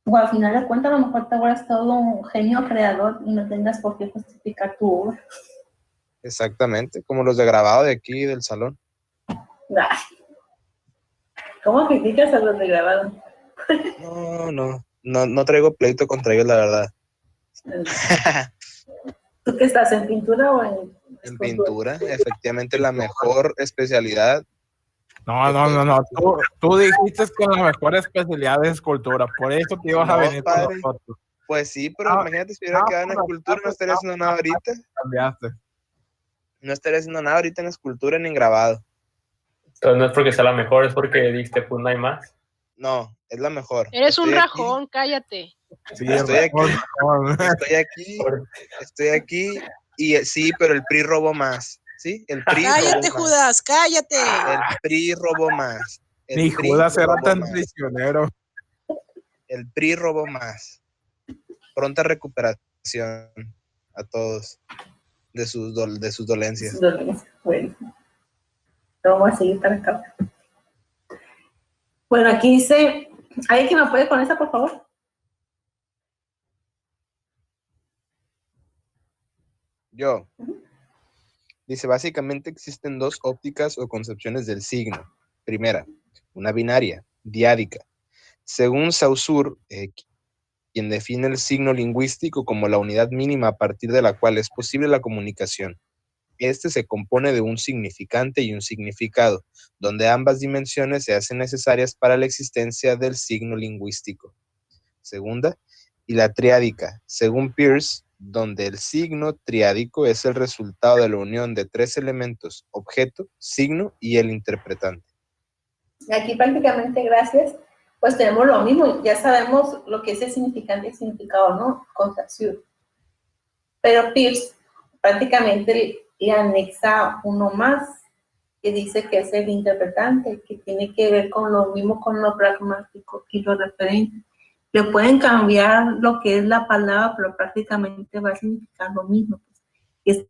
O al final de cuentas, a lo mejor te vuelves todo un genio creador y no tengas por qué justificar tu obra. Exactamente, como los de grabado de aquí del salón. Ay, ¿cómo criticas a los de grabado? No traigo pleito contra ellos, la verdad. ¿Tú qué estás, en pintura o en En pintura, efectivamente la mejor especialidad. No. Tú dijiste que la mejor especialidad es escultura, por eso te ibas a venir con nosotros. Pues sí, pero imagínate si hubiera quedado en escultura, no estaría haciendo nada ahorita. Cambiaste. No estaría haciendo nada ahorita en escultura ni en grabado. Entonces no es porque sea la mejor, es porque dijiste, pues no hay más. No, es la mejor. Eres un rajón, cállate. Sí, estoy aquí y sí, pero el PRI robó más. ¿Sí? El PRI cállate, robó Judas, más. cállate. El PRI robó más. Ni Judas era tan prisionero. El PRI robó más. Pronta recuperación a todos de sus dolencias. Bueno, vamos a seguir para acá. Bueno, aquí dice, ¿hay quien me apoye con esta, por favor? Yo. Dice, básicamente existen dos ópticas o concepciones del signo. Primera, una binaria, diádica. Según Saussure, quien define el signo lingüístico como la unidad mínima a partir de la cual es posible la comunicación. Este se compone de un significante y un significado, donde ambas dimensiones se hacen necesarias para la existencia del signo lingüístico. Segunda, y la triádica, según Peirce, donde el signo triádico es el resultado de la unión de tres elementos, objeto, signo y el interpretante. Aquí prácticamente, gracias, pues tenemos lo mismo, ya sabemos lo que es el significante y el significado, ¿no? Con Saussure. Pero Peirce prácticamente le anexa uno más, que dice que es el interpretante, que tiene que ver con lo mismo, con lo pragmático y lo referente. Le pueden cambiar lo que es la palabra, pero prácticamente va a significar lo mismo. Pues.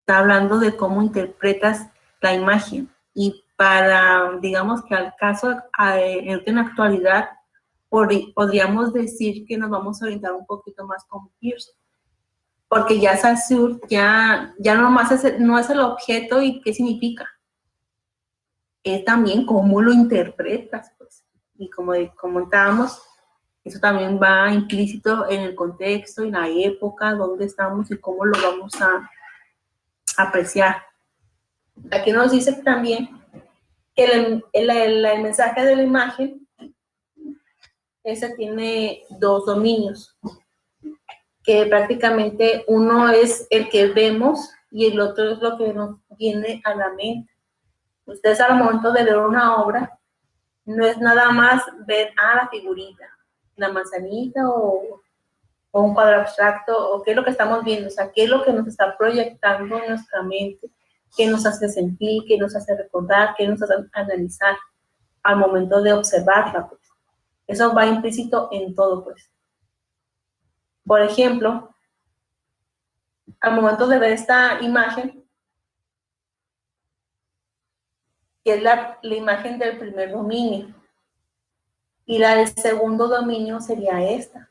Está hablando de cómo interpretas la imagen. Y para, digamos que al caso en la actualidad, podríamos decir que nos vamos a orientar un poquito más con Peirce. Porque ya Saussure ya nomás no es el objeto y qué significa. Es también cómo lo interpretas, pues. Y como comentábamos, eso también va implícito en el contexto, en la época, dónde estamos y cómo lo vamos a apreciar. Aquí nos dice también que el mensaje de la imagen, ese tiene dos dominios, que prácticamente uno es el que vemos y el otro es lo que nos viene a la mente. Ustedes al momento de leer una obra, no es nada más ver la figurita, la manzanita o un cuadro abstracto, o qué es lo que estamos viendo, o sea, qué es lo que nos está proyectando en nuestra mente, qué nos hace sentir, qué nos hace recordar, qué nos hace analizar al momento de observarla, pues. Eso va implícito en todo, pues. Por ejemplo, al momento de ver esta imagen, que es la imagen del primer dominio, y la del segundo dominio sería esta,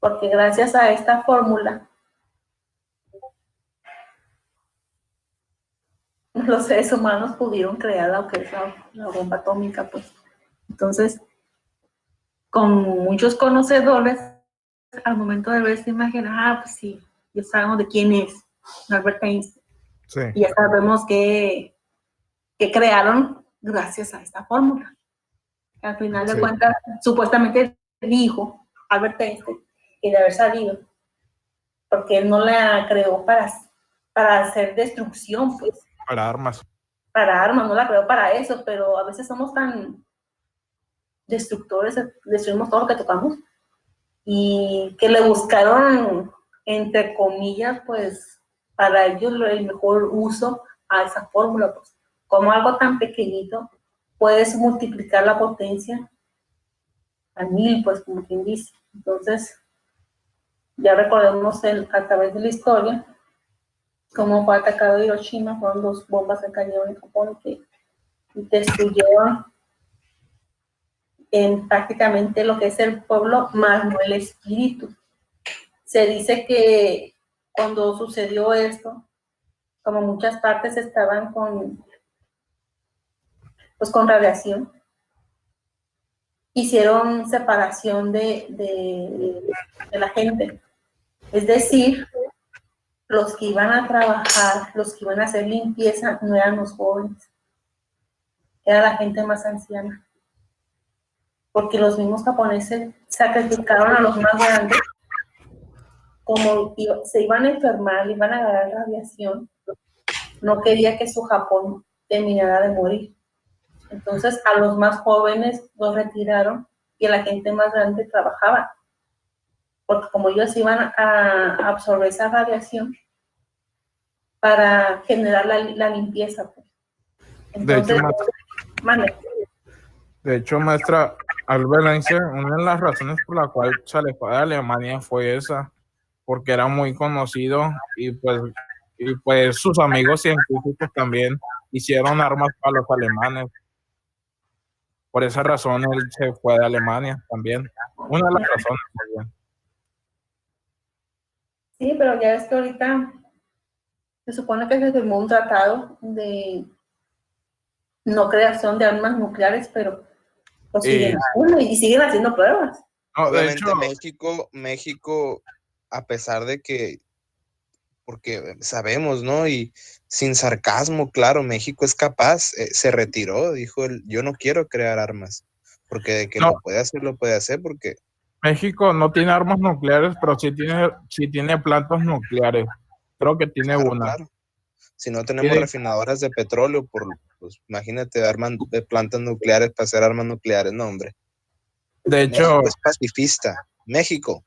porque gracias a esta fórmula, los seres humanos pudieron crear lo que es la bomba atómica, pues. Entonces, con muchos conocedores, al momento de ver esta imagen, pues sí, ya sabemos de quién es, Albert Einstein. Sí. Y ya sabemos que crearon gracias a esta fórmula. Al final de cuentas, supuestamente dijo Albert Einstein que de haber salido, porque él no la creó para hacer destrucción, pues. Para armas. Para armas, no la creó para eso, pero a veces somos tan destructores, destruimos todo lo que tocamos, y que le buscaron, entre comillas, pues, para ellos el mejor uso a esa fórmula, pues, como algo tan pequeñito, puedes multiplicar la potencia a 1000, pues, como quien dice. Entonces, ya recordemos a través de la historia cómo fue atacado Hiroshima, fueron 2 bombas que cayeron en Japón que destruyeron en prácticamente lo que es el pueblo, más no el espíritu. Se dice que cuando sucedió esto, como muchas partes estaban con radiación, hicieron separación de la gente. Es decir, los que iban a trabajar, los que iban a hacer limpieza, no eran los jóvenes, era la gente más anciana. Porque los mismos japoneses sacrificaron a los más grandes, como se iban a enfermar, iban a agarrar radiación, no quería que su Japón terminara de morir. Entonces a los más jóvenes los retiraron y a la gente más grande trabajaba. Porque como ellos iban a absorber esa radiación para generar la limpieza. Pues. Entonces, de hecho, maestra, Albert Einstein, una de las razones por la cual se alejó de Alemania fue esa, porque era muy conocido y pues sus amigos científicos también hicieron armas para los alemanes. Por esa razón él se fue de Alemania también. Una de las razones también. Sí, pero ya ves que ahorita se supone que se firmó un tratado de no creación de armas nucleares, pero lo siguen haciendo y siguen haciendo pruebas. No, obviamente de hecho, México, a pesar de que, porque sabemos, ¿no? Y sin sarcasmo, claro, México es capaz, se retiró, dijo él, yo no quiero crear armas, porque de que lo puede hacer, porque... México no tiene armas nucleares, pero sí tiene plantas nucleares. Creo que tiene una. Claro. Si no tenemos refinadoras de petróleo, pues imagínate de plantas nucleares para hacer armas nucleares, no, hombre. De hecho, México es pacifista. México.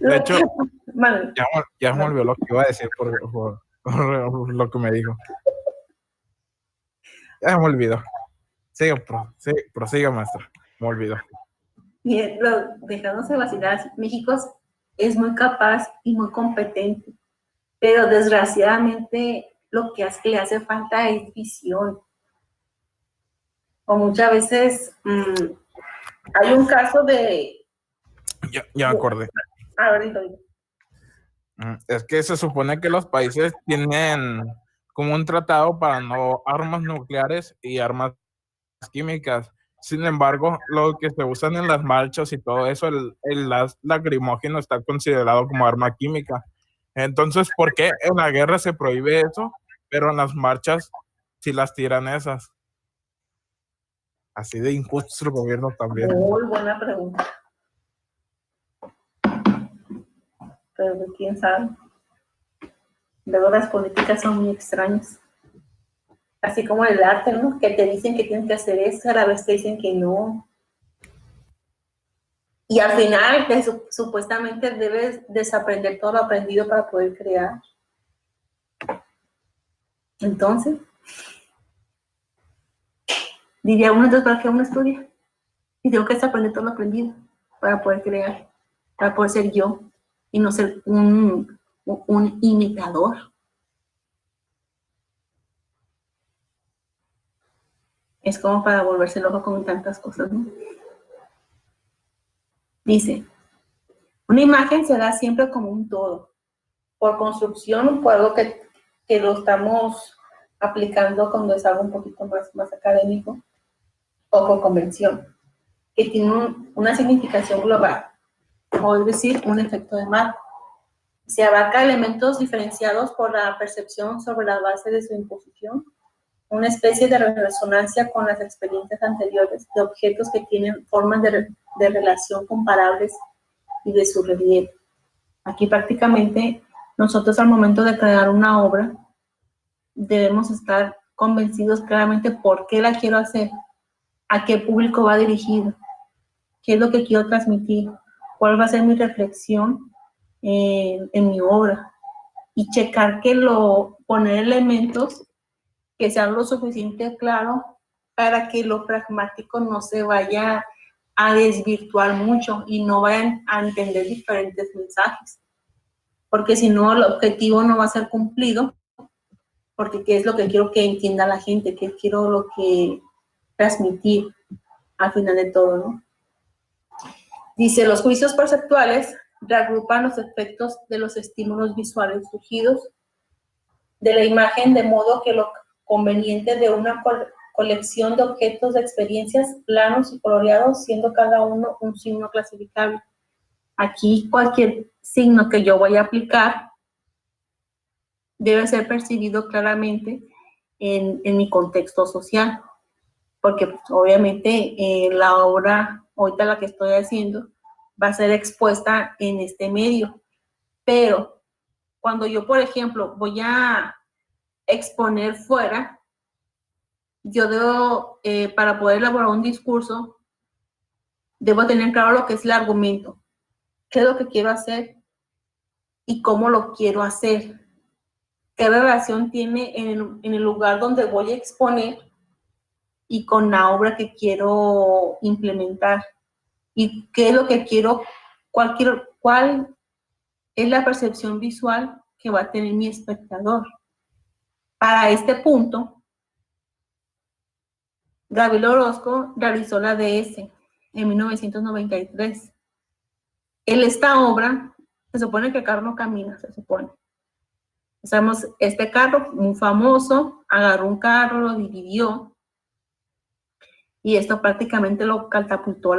De hecho, ya me olvidó lo que iba a decir por lo que me dijo. Ya me olvidó. Prosiga, maestra. Me olvidó. Bien, dejándose vacilar, México es muy capaz y muy competente, pero desgraciadamente lo que le hace falta es visión. O muchas veces hay un caso de... Ya acordé. A ver, dilo. Es que se supone que los países tienen como un tratado para no armas nucleares y armas químicas. Sin embargo, lo que se usan en las marchas y todo eso, el lacrimógeno está considerado como arma química. Entonces, ¿por qué en la guerra se prohíbe eso, pero en las marchas sí las tiran esas? Así de injusto el gobierno también. Muy buena pregunta. pero quién sabe. Luego las políticas son muy extrañas. Así como el arte, ¿no? Que te dicen que tienes que hacer eso, a la vez te dicen que no. Y al final, supuestamente debes desaprender todo lo aprendido para poder crear. Entonces, diría uno, entonces, ¿para qué uno estudia? Y tengo que desaprender todo lo aprendido para poder crear, para poder ser yo y no ser un imitador. Es como para volverse loco con tantas cosas, ¿no? Dice, una imagen se da siempre como un todo, por construcción, por algo que lo estamos aplicando cuando es algo un poquito más académico, o por convención, que tiene una significación global, o es decir, un efecto de marco. Se abarca elementos diferenciados por la percepción sobre la base de su imposición, una especie de resonancia con las experiencias anteriores de objetos que tienen formas de relación comparables y de su relieve. Aquí prácticamente nosotros al momento de crear una obra debemos estar convencidos claramente por qué la quiero hacer, a qué público va dirigido, qué es lo que quiero transmitir, cuál va a ser mi reflexión en mi obra, y checar poner elementos que sean lo suficiente claro para que lo pragmático no se vaya a desvirtuar mucho y no vayan a entender diferentes mensajes, porque si no el objetivo no va a ser cumplido, porque qué es lo que quiero que entienda la gente, qué quiero lo que transmitir al final de todo, ¿no? Dice, los juicios perceptuales reagrupan los efectos de los estímulos visuales surgidos de la imagen, de modo que lo conveniente de una colección de objetos de experiencias planos y coloreados, siendo cada uno un signo clasificable. Aquí cualquier signo que yo voy a aplicar debe ser percibido claramente en mi contexto social, porque pues, obviamente la obra, ahorita la que estoy haciendo, va a ser expuesta en este medio, pero cuando yo, por ejemplo, voy a exponer fuera, yo debo, para poder elaborar un discurso, debo tener claro lo que es el argumento, qué es lo que quiero hacer y cómo lo quiero hacer, qué relación tiene en el lugar donde voy a exponer y con la obra que quiero implementar, y qué es lo que quiero, cuál es la percepción visual que va a tener mi espectador. Para este punto, Gabriel Orozco realizó la DS en 1993. En esta obra, se supone que el carro no camina, se supone. Sabemos, este carro, muy famoso, agarró un carro, lo dividió, y esto prácticamente lo catapultó a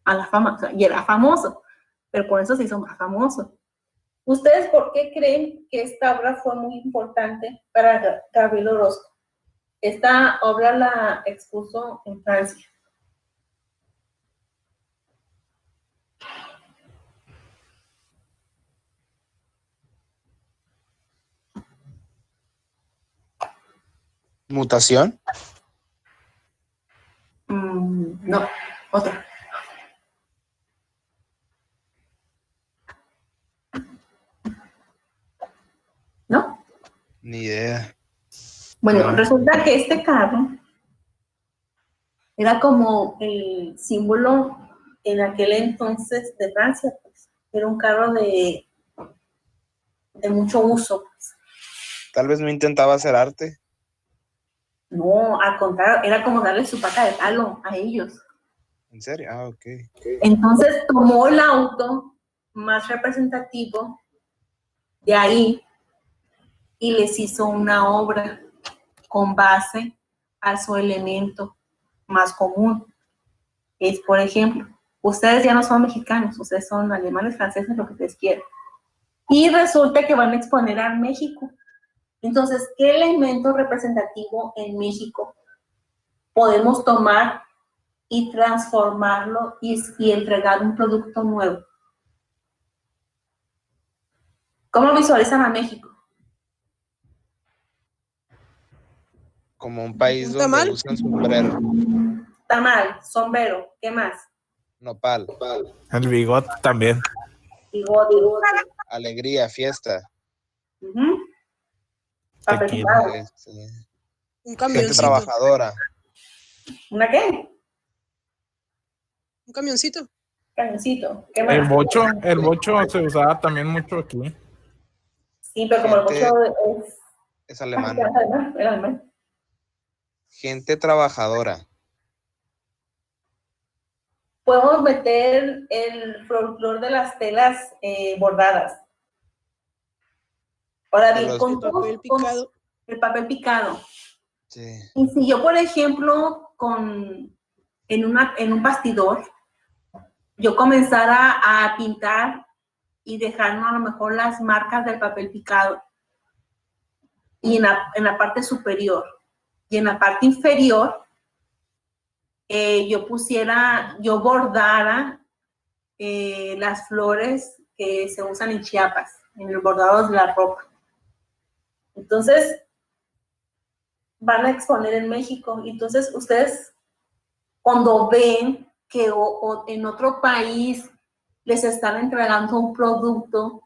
la fama. O sea, y era famoso, pero por eso se hizo más famoso. ¿Ustedes por qué creen que esta obra fue muy importante para Gabriel Orozco? Esta obra la expuso en Francia. ¿Mutación? No, otra. ¿No? Ni idea. Bueno, No. resulta que este carro era como el símbolo en aquel entonces de Francia, pues. Era un carro de mucho uso, pues. Tal vez no intentaba hacer arte. No, al contrario, era como darle su pata de palo a ellos. ¿En serio? Ah, ok. Entonces tomó el auto más representativo de ahí y les hizo una obra con base a su elemento más común. Es, por ejemplo, ustedes ya no son mexicanos, ustedes son alemanes, franceses, lo que ustedes quieran. Y resulta que van a exponer a México. Entonces, ¿qué elemento representativo en México podemos tomar y transformarlo y entregar un producto nuevo? ¿Cómo visualizan a México? Como un país ¿Un donde tamal? usan sombrero, Tamal, sombrero, ¿qué más? nopal, El bigote también. Bigote, alegría, fiesta, ujú, papel Tequila. picado. Un gente camioncito. trabajadora, ¿Una qué? Un camioncito. Cañoncito, ¿qué El más? bocho se usaba también mucho aquí. Sí, pero como el gente, bocho es es alemán, alemán, el alemán. gente trabajadora, Podemos meter el folclor de las telas bordadas. Ahora de bien, los, El papel con picado. el papel picado. sí, Y si yo, por ejemplo, en un bastidor, yo comenzara a pintar y dejar a lo mejor las marcas del papel picado y en la parte superior y en la parte inferior yo bordara las flores que se usan en Chiapas, en el bordado de la ropa. Entonces, van a exponer en México. Entonces, ustedes cuando ven que en otro país les están entregando un producto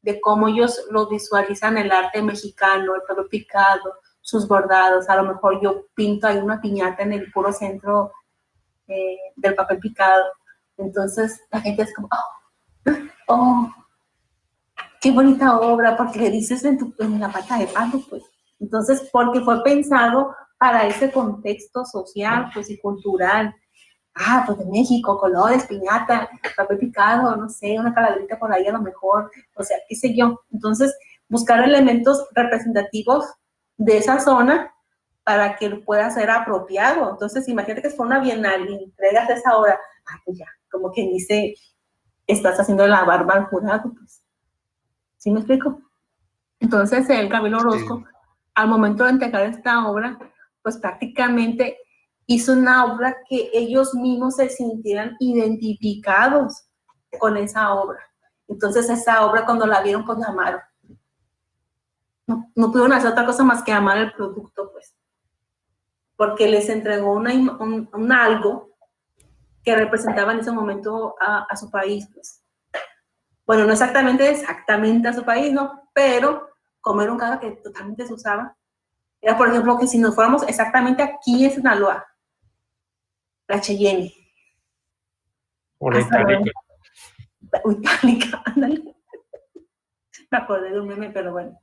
de cómo ellos lo visualizan el arte mexicano, el papel picado, sus bordados. A lo mejor yo pinto ahí una piñata en el puro centro del papel picado. Entonces la gente es como, oh, qué bonita obra, porque le dices en la pata de palo, pues. Entonces, porque fue pensado para ese contexto social, pues, y cultural. Pues de México, colores, piñata, papel picado, no sé, una calaverita por ahí a lo mejor, o sea, qué sé yo. Entonces, buscar elementos representativos de esa zona para que pueda ser apropiado. Entonces, imagínate que es una bienal y entregas esa obra, pues ya, como quien dice, estás haciendo la barba al jurado, pues. ¿Sí me explico? Entonces, el Gabriel sí, Orozco, al momento de entregar esta obra, pues prácticamente hizo una obra que ellos mismos se sintieran identificados con esa obra. Entonces, esa obra, cuando la vieron, pues la amaron. No pudieron hacer otra cosa más que amar el producto, pues. Porque les entregó un algo que representaba en ese momento a su país, pues. Bueno, no exactamente a su país, ¿no? Pero como era un caso que totalmente se usaba, era, por ejemplo, que si nos fuéramos exactamente aquí en Sinaloa, la Cheyenne. O la itálica. Itálica, ándale. Me acordé de un meme, pero bueno.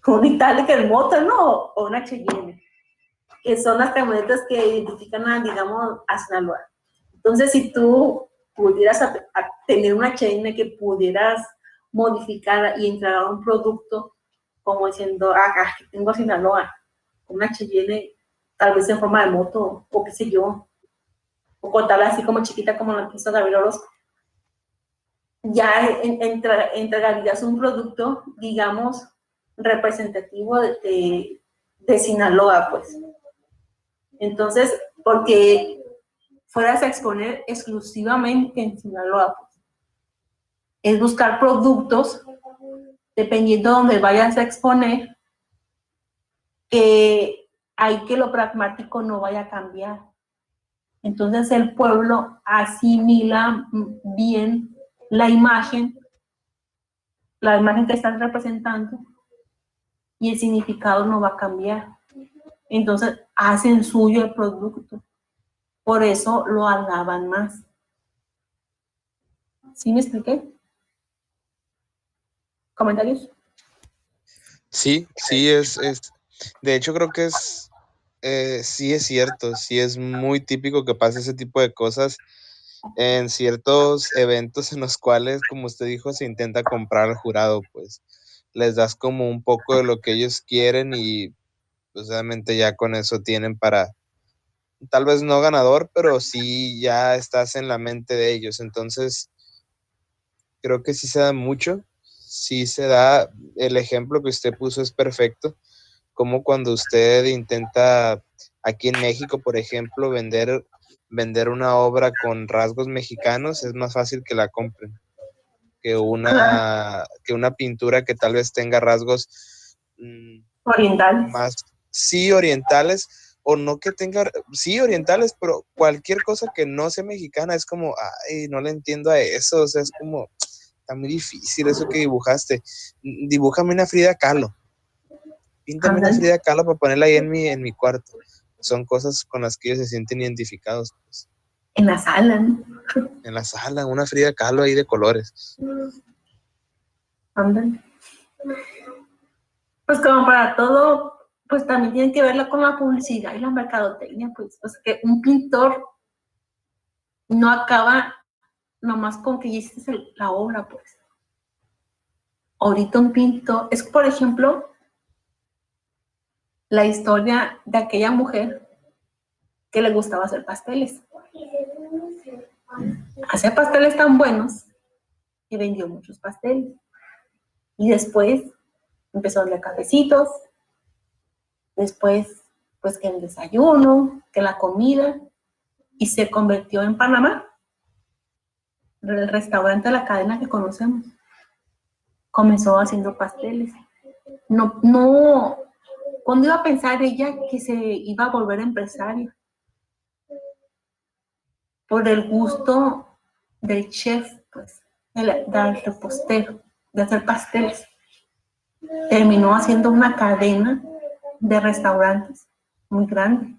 Una itálica en moto, ¿no? O una Cheyenne. Que son las camionetas que identifican digamos, a Sinaloa. Entonces, si tú pudieras tener una Cheyenne que pudieras modificar y entregar un producto como diciendo, acá tengo a Sinaloa, una Cheyenne tal vez en forma de moto, o qué sé yo, o contarla así como chiquita como la que hizo Gabriel Orozco. Ya entregarías un producto, digamos, representativo de Sinaloa, pues. Entonces, porque fueras a exponer exclusivamente en Sinaloa, pues. Es buscar productos, dependiendo de donde vayas a exponer, que hay que lo pragmático no vaya a cambiar. Entonces el pueblo asimila bien la imagen que están representando y el significado no va a cambiar. Entonces hacen suyo el producto. Por eso lo alaban más. ¿Sí me expliqué? ¿Comentarios? sí, de hecho creo que sí es cierto, sí es muy típico que pase ese tipo de cosas en ciertos eventos en los cuales, como usted dijo, se intenta comprar al jurado, pues les das como un poco de lo que ellos quieren y pues obviamente ya con eso tienen para, tal vez no ganador, pero sí ya estás en la mente de ellos. Entonces, creo que sí se da mucho, sí se da, el ejemplo que usted puso es perfecto, como cuando usted intenta aquí en México, por ejemplo, vender una obra con rasgos mexicanos, es más fácil que la compren. que una pintura que tal vez tenga rasgos orientales. más, sí, orientales, o no que tenga, sí, orientales, pero cualquier cosa que no sea mexicana es como, ay, no le entiendo a eso, o sea, es como, está muy difícil eso que dibujaste. Dibújame una Frida Kahlo, píntame una Frida Kahlo para ponerla ahí en mi cuarto. Son cosas con las que ellos se sienten identificados, pues. En la sala, ¿no? En la sala, una Frida Kahlo ahí de colores. Ándale. Pues como para todo, pues también tiene que verlo con la publicidad y la mercadotecnia, pues, o sea, que un pintor no acaba nomás con que ya hiciste la obra, pues. Ahorita un pintor, es por ejemplo, la historia de aquella mujer que le gustaba hacer pasteles. Hacía pasteles tan buenos que vendió muchos pasteles. Y después empezó a vender cafecitos, después, pues que el desayuno, que la comida, y se convirtió en Panamá, el restaurante de la cadena que conocemos. Comenzó haciendo pasteles. No, ¿cuándo iba a pensar ella que se iba a volver empresaria? Por el gusto del chef, pues, del repostero, de hacer pasteles. Terminó haciendo una cadena de restaurantes muy grande.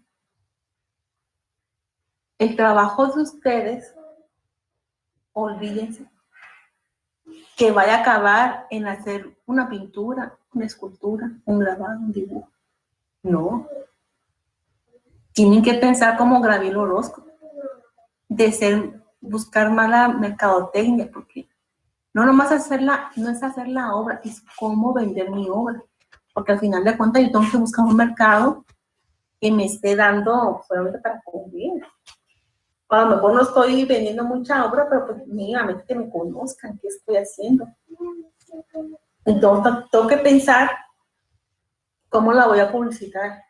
El trabajo de ustedes, olvídense, que vaya a acabar en hacer una pintura, una escultura, un grabado, un dibujo. No. Tienen que pensar como Gabriela Orozco, buscar más la mercadotecnia, porque no nomás no es hacer la obra, es cómo vender mi obra. Porque al final de cuentas yo tengo que buscar un mercado que me esté dando solamente para comer. A lo mejor no estoy vendiendo mucha obra, pero pues mínimamente que me conozcan qué estoy haciendo. Entonces tengo que pensar cómo la voy a publicitar,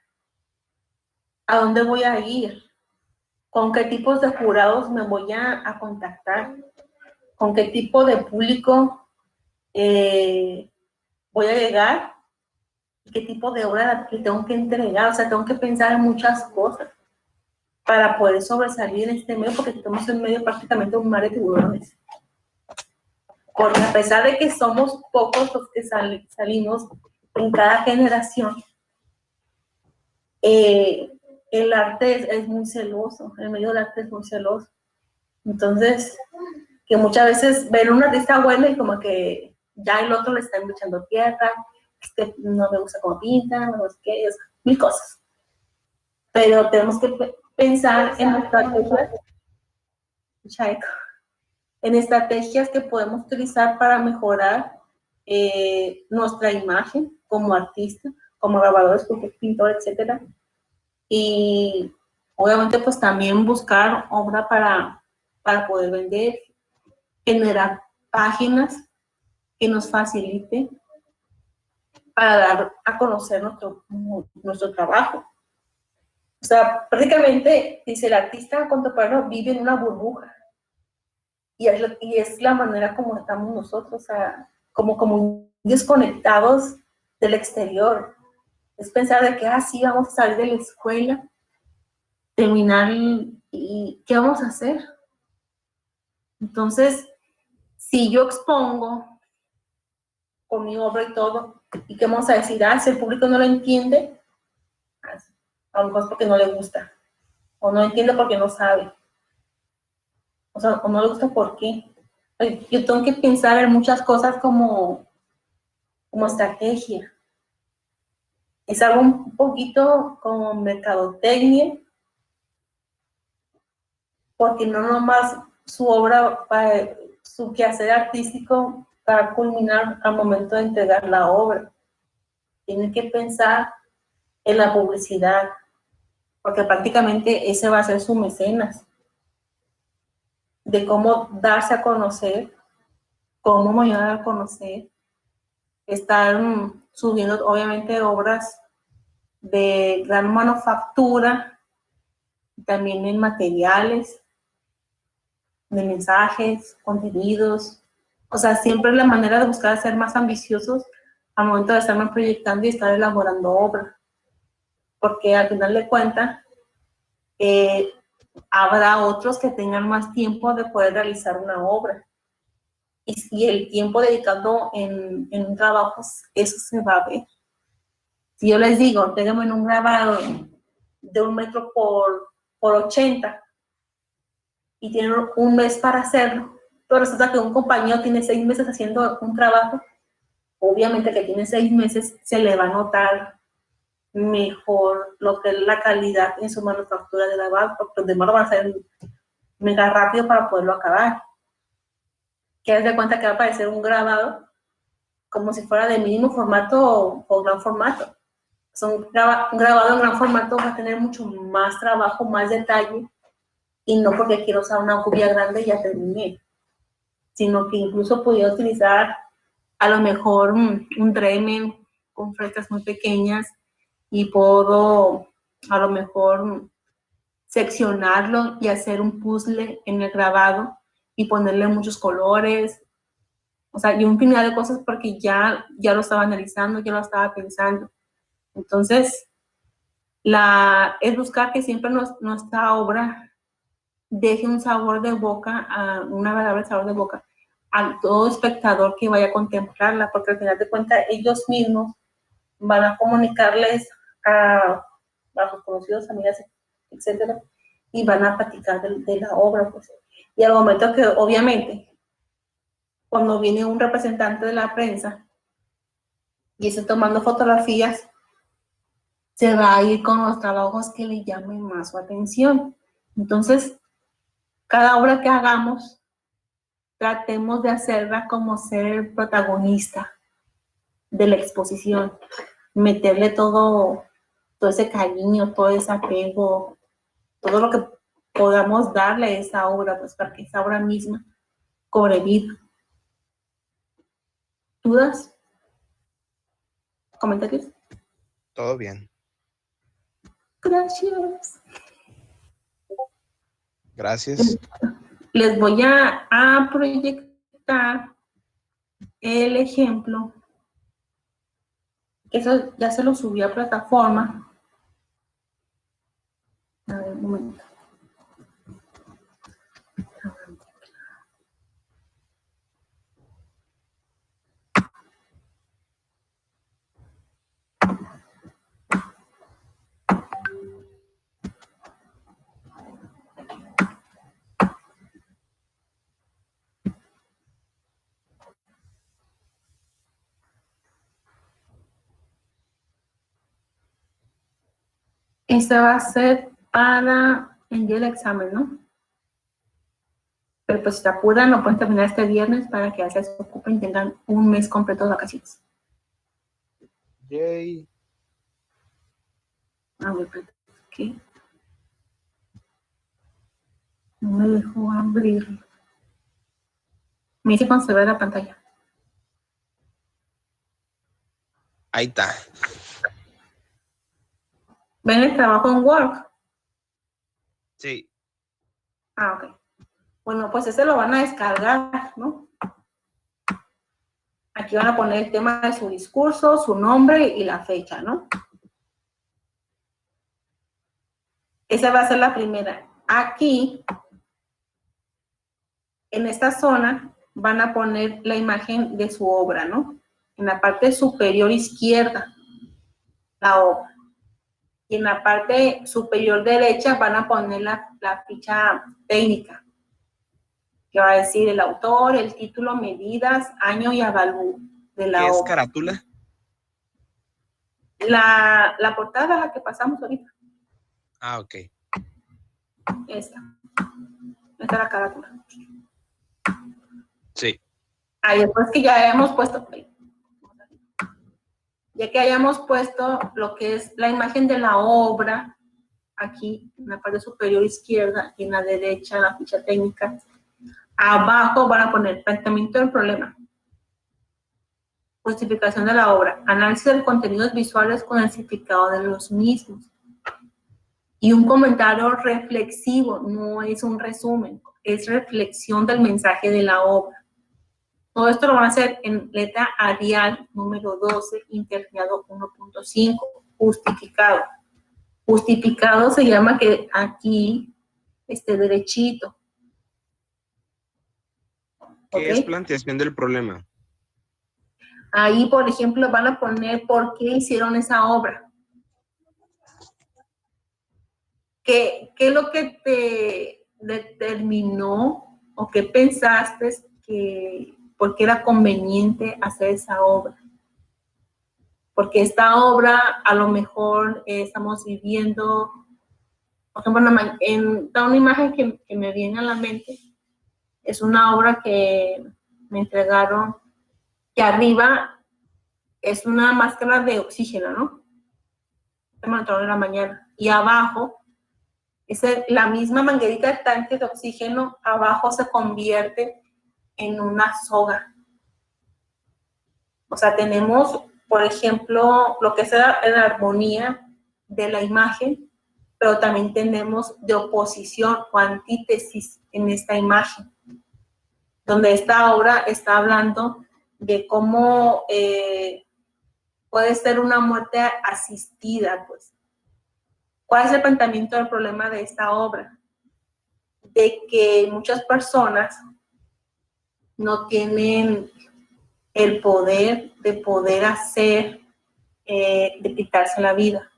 a dónde voy a ir, con qué tipos de jurados me voy a contactar, con qué tipo de público voy a llegar, qué tipo de obra le tengo que entregar. O sea, tengo que pensar en muchas cosas para poder sobresalir en este medio, porque estamos en medio prácticamente de un mar de tiburones. Porque a pesar de que somos pocos los que salimos en cada generación, el arte es muy celoso, el medio del arte es muy celoso. Entonces, que muchas veces ven un artista bueno y como que ya el otro le está echando tierra, no me gusta cómo pinta, no sé qué, mil cosas. Pero tenemos que pensar en estrategias que podemos utilizar para mejorar nuestra imagen como artista, como grabador, pintor, etcétera. Y obviamente pues también buscar obra para poder vender, generar páginas que nos faciliten para dar a conocer nuestro trabajo. O sea, prácticamente, dice, el artista contemporáneo vive en una burbuja. Y es la manera como estamos nosotros, o sea, como desconectados del exterior. Es pensar de que, sí, vamos a salir de la escuela, terminar y ¿qué vamos a hacer? Entonces, si yo expongo con mi obra y todo, ¿y qué vamos a decir? Si el público no lo entiende, a lo mejor es porque no le gusta, o no entiende porque no sabe, o sea, o no le gusta por qué. Yo tengo que pensar en muchas cosas como estrategia. Es algo un poquito como mercadotecnia, porque no nomás su obra, su quehacer artístico para culminar al momento de entregar la obra. Tiene que pensar en la publicidad, porque prácticamente ese va a ser su mecenas, de cómo darse a conocer, cómo ayudar a conocer, están subiendo obviamente obras de gran manufactura, también en materiales, de mensajes, contenidos, O sea, siempre la manera de buscar ser más ambiciosos al momento de estarme proyectando y estar elaborando obra. Porque al final de cuentas, habrá otros que tengan más tiempo de poder realizar una obra. Y el tiempo dedicado en un trabajo, eso se va a ver. Si yo les digo, ténganme en un grabado de 1 metro por 80 y tienen un mes para hacerlo, pero resulta que un compañero tiene 6 meses haciendo un trabajo, obviamente que tiene 6 meses se le va a notar mejor lo que es la calidad en su manufactura de grabado, porque los demás lo van a hacer mega rápido para poderlo acabar. Que haz de cuenta que va a aparecer un grabado como si fuera de mínimo formato o gran formato. Un grabado en gran formato va a tener mucho más trabajo, más detalle, y no porque quiero usar una cubia grande ya terminé, sino que incluso podía utilizar a lo mejor un Dremel con frestas muy pequeñas y puedo a lo mejor seccionarlo y hacer un puzzle en el grabado y ponerle muchos colores, o sea, y un final de cosas porque ya lo estaba analizando, ya lo estaba pensando. Entonces, es buscar que siempre nuestra obra deje un sabor de boca, una agradable sabor de boca a todo espectador que vaya a contemplarla, porque al final de cuentas ellos mismos van a comunicarles a sus conocidos, amigas, etcétera, y van a platicar de la obra, pues. Y al momento que, obviamente, cuando viene un representante de la prensa y está tomando fotografías, se va a ir con los trabajos que le llamen más su atención. Entonces, cada obra que hagamos, tratemos de hacerla como ser el protagonista de la exposición, meterle todo ese cariño, todo ese apego, todo lo que podamos darle a esa obra, pues para que esa obra misma cobre vida. ¿Dudas? ¿Comentarios? Todo bien. Gracias. Gracias. Les voy a proyectar el ejemplo. Eso ya se lo subí a plataforma. A ver, un momento. Este va a ser para el día del examen, ¿no? Pero pues si se apuran, lo pueden terminar este viernes para que ya se ocupen y tengan un mes completo de vacaciones. Yay. A ver, ¿qué? No me dejó abrir. Me dice cuando se ve la pantalla. Ahí está. ¿Ven el trabajo en Word? Sí. Ah, ok. Bueno, pues ese lo van a descargar, ¿no? Aquí van a poner el tema de su discurso, su nombre y la fecha, ¿no? Esa va a ser la primera. Aquí, en esta zona, van a poner la imagen de su obra, ¿no? En la parte superior izquierda, la obra. Y en la parte superior derecha van a poner la ficha técnica, que va a decir el autor, el título, medidas, año y avalúo de la ¿Qué es obra. carátula? La portada, la que pasamos ahorita. Ah, ok. Esta es la carátula. Sí. Ahí después que ya hayamos puesto, ya que hayamos puesto lo que es la imagen de la obra, aquí en la parte superior izquierda y en la derecha la ficha técnica, abajo van a poner planteamiento del problema, justificación de la obra, análisis de contenidos visuales con el significado de los mismos y un comentario reflexivo, no es un resumen, es reflexión del mensaje de la obra. Todo esto lo van a hacer en letra Arial número 12, interlineado 1.5, justificado. Justificado se llama que aquí esté derechito. ¿Qué es planteación del problema? Ahí, por ejemplo, van a poner por qué hicieron esa obra. ¿Qué es lo que te determinó o qué pensaste que por qué era conveniente hacer esa obra? Porque esta obra a lo mejor estamos viviendo, por ejemplo, una imagen que me viene a la mente, es una obra que me entregaron, que arriba es una máscara de oxígeno, ¿no? Me lo entregaron en la mañana. Y abajo, la misma manguerita de tanque de oxígeno, abajo se convierte en una soga. O sea, tenemos, por ejemplo, lo que es la armonía de la imagen, pero también tenemos de oposición o antítesis en esta imagen, donde esta obra está hablando de cómo puede ser una muerte asistida, pues. ¿Cuál es el planteamiento del problema de esta obra? De que muchas personas no tienen el poder de poder hacer, de quitarse la vida.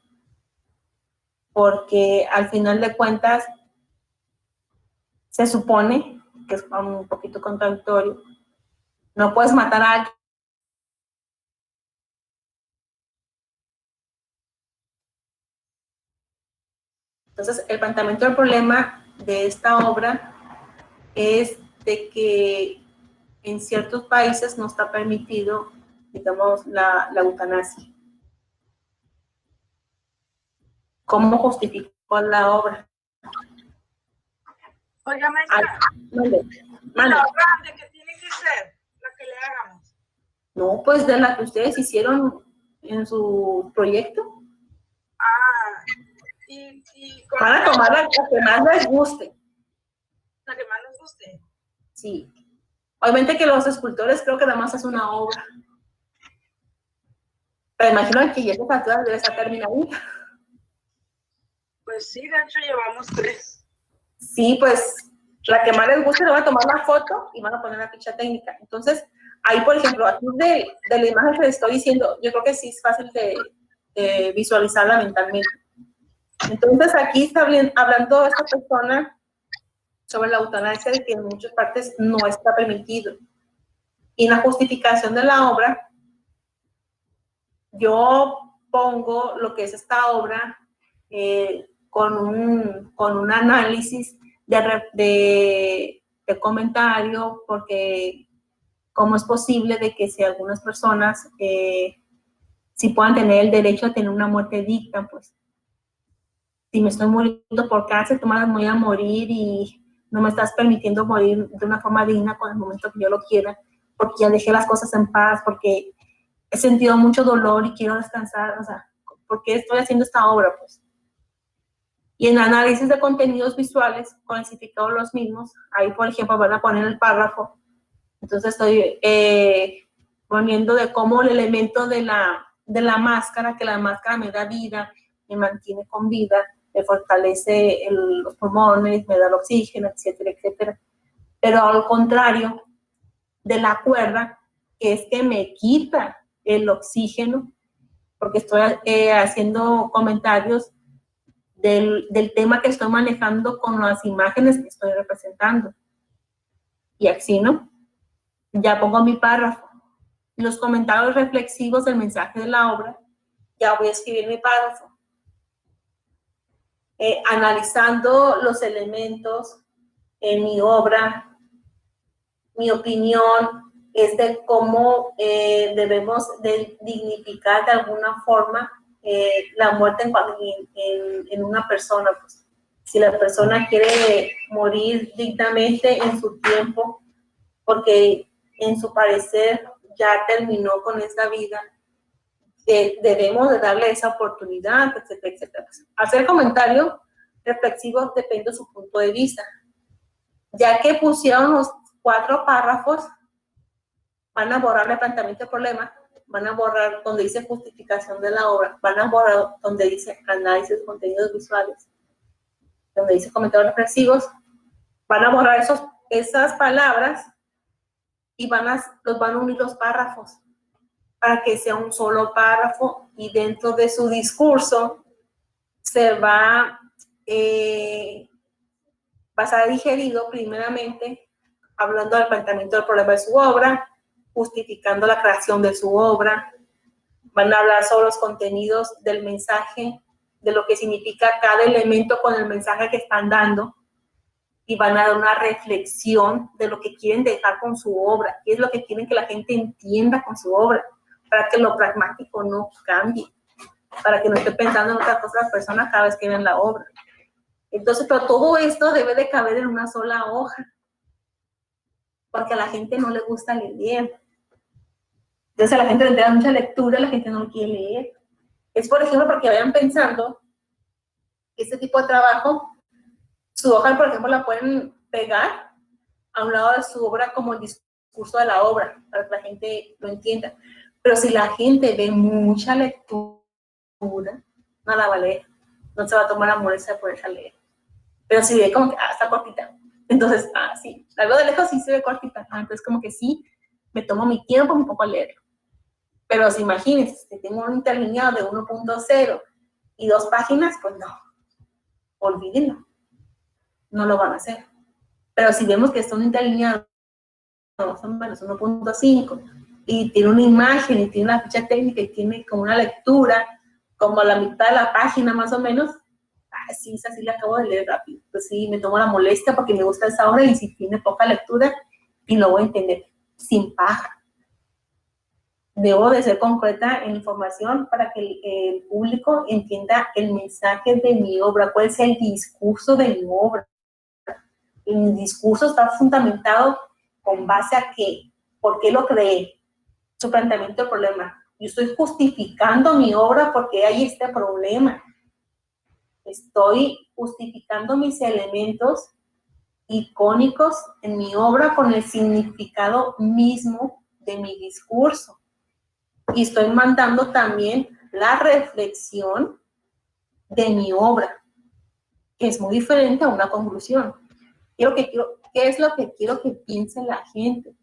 Porque al final de cuentas, se supone, que es un poquito contradictorio, no puedes matar a alguien. Entonces, el planteamiento del problema de esta obra es de que en ciertos países no está permitido, digamos, la eutanasia. ¿Cómo justificó la obra? Oiga, maestra, Mande. la obra de qué tiene que ser la que le hagamos. No, pues de la que ustedes hicieron en su proyecto. Ah, y con Van a tomar la que más les guste. la que más les guste. Sí. Obviamente que los escultores creo que nada más es una obra. Pero imagino que ya esa factura debe estar terminadita. Pues sí, de hecho llevamos 3. Sí, pues la que más les guste le van a tomar la foto y van a poner la ficha técnica. Entonces, ahí, por ejemplo, aquí de la imagen que les estoy diciendo, yo creo que sí es fácil de visualizarla mentalmente. Entonces, aquí está hablando esta persona sobre la eutanasia de que en muchas partes no está permitido. Y en la justificación de la obra, yo pongo lo que es esta obra con un análisis de comentario, porque cómo es posible de que si algunas personas si puedan tener el derecho a tener una muerte digna, pues si me estoy muriendo por cáncer, tú me voy a morir y no me estás permitiendo morir de una forma digna con el momento que yo lo quiera, porque ya dejé las cosas en paz, porque he sentido mucho dolor y quiero descansar, o sea, ¿por qué estoy haciendo esta obra? Pues. Y en análisis de contenidos visuales, con el significado de los mismos, ahí, por ejemplo, van a poner el párrafo. Entonces estoy poniendo de cómo el elemento de la máscara, que la máscara me da vida, me mantiene con vida, me fortalece los pulmones, me da el oxígeno, etcétera, etcétera. Pero al contrario de la cuerda, que es que me quita el oxígeno, porque estoy haciendo comentarios del tema que estoy manejando con las imágenes que estoy representando. Y así, ¿no? Ya pongo mi párrafo. Los comentarios reflexivos del mensaje de la obra, ya voy a escribir mi párrafo. Analizando los elementos en mi obra, mi opinión es de cómo debemos de dignificar de alguna forma la muerte en una persona. Pues. Si la persona quiere morir dignamente en su tiempo, porque en su parecer ya terminó con esta vida, debemos de darle esa oportunidad, etcétera, etcétera. Hacer comentario reflexivo depende de su punto de vista. Ya que pusieron los 4 párrafos, van a borrar el planteamiento del problema, van a borrar donde dice justificación de la obra, van a borrar donde dice análisis de contenidos visuales, donde dice comentarios reflexivos, van a borrar esas palabras y los van a unir los párrafos para que sea un solo párrafo, y dentro de su discurso se va a ser digerido primeramente hablando del planteamiento del problema de su obra, justificando la creación de su obra, van a hablar sobre los contenidos del mensaje, de lo que significa cada elemento con el mensaje que están dando, y van a dar una reflexión de lo que quieren dejar con su obra, qué es lo que quieren que la gente entienda con su obra, para que lo pragmático no cambie, para que no esté pensando en otra cosa la persona cada vez que ven la obra. Entonces, pero todo esto debe de caber en una sola hoja, porque a la gente no le gusta leer. Entonces a la gente le da mucha lectura, la gente no quiere leer. Es, por ejemplo, porque vayan pensando que este tipo de trabajo, su hoja, por ejemplo, la pueden pegar a un lado de su obra como el discurso de la obra, para que la gente lo entienda. Pero si la gente ve mucha lectura, no la va a leer, no se va a tomar la molestia de poderla leer. Pero si ve como que, está cortita, entonces, sí, la veo de lejos y se ve cortita, entonces como que sí, me tomo mi tiempo un poco a leerlo. Pero si imagínense, si tengo un interlineado de 1.0 y 2 páginas, pues no, olvídenlo, no lo van a hacer. Pero si vemos que es un interlineado más o menos 1.5 y tiene una imagen y tiene una ficha técnica y tiene como una lectura, como a la mitad de la página más o menos, sí, esa sí la acabo de leer rápido. Pues sí, me tomo la molestia porque me gusta esa obra, y si tiene poca lectura, y lo voy a entender sin paja. Debo de ser concreta en información para que el público entienda el mensaje de mi obra, cuál es el discurso de mi obra. El discurso está fundamentado con base a qué, por qué lo creé, su planteamiento del problema. Yo estoy justificando mi obra porque hay este problema. Estoy justificando mis elementos icónicos en mi obra con el significado mismo de mi discurso. Y estoy mandando también la reflexión de mi obra, que es muy diferente a una conclusión. ¿Qué es lo que quiero que piense la gente?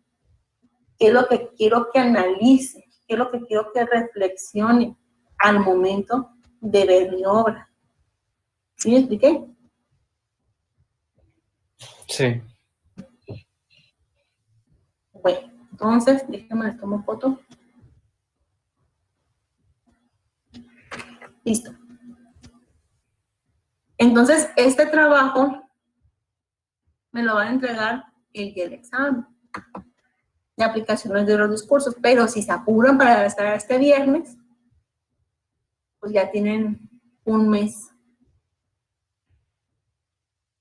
¿Qué es lo que quiero que analice? ¿Qué es lo que quiero que reflexione al momento de ver mi obra? ¿Sí me expliqué? Sí. Bueno, entonces, déjame le tomo foto. Listo. Entonces, este trabajo me lo van a entregar el día del examen de aplicaciones de los discursos, pero si se apuran para estar este viernes, pues ya tienen un mes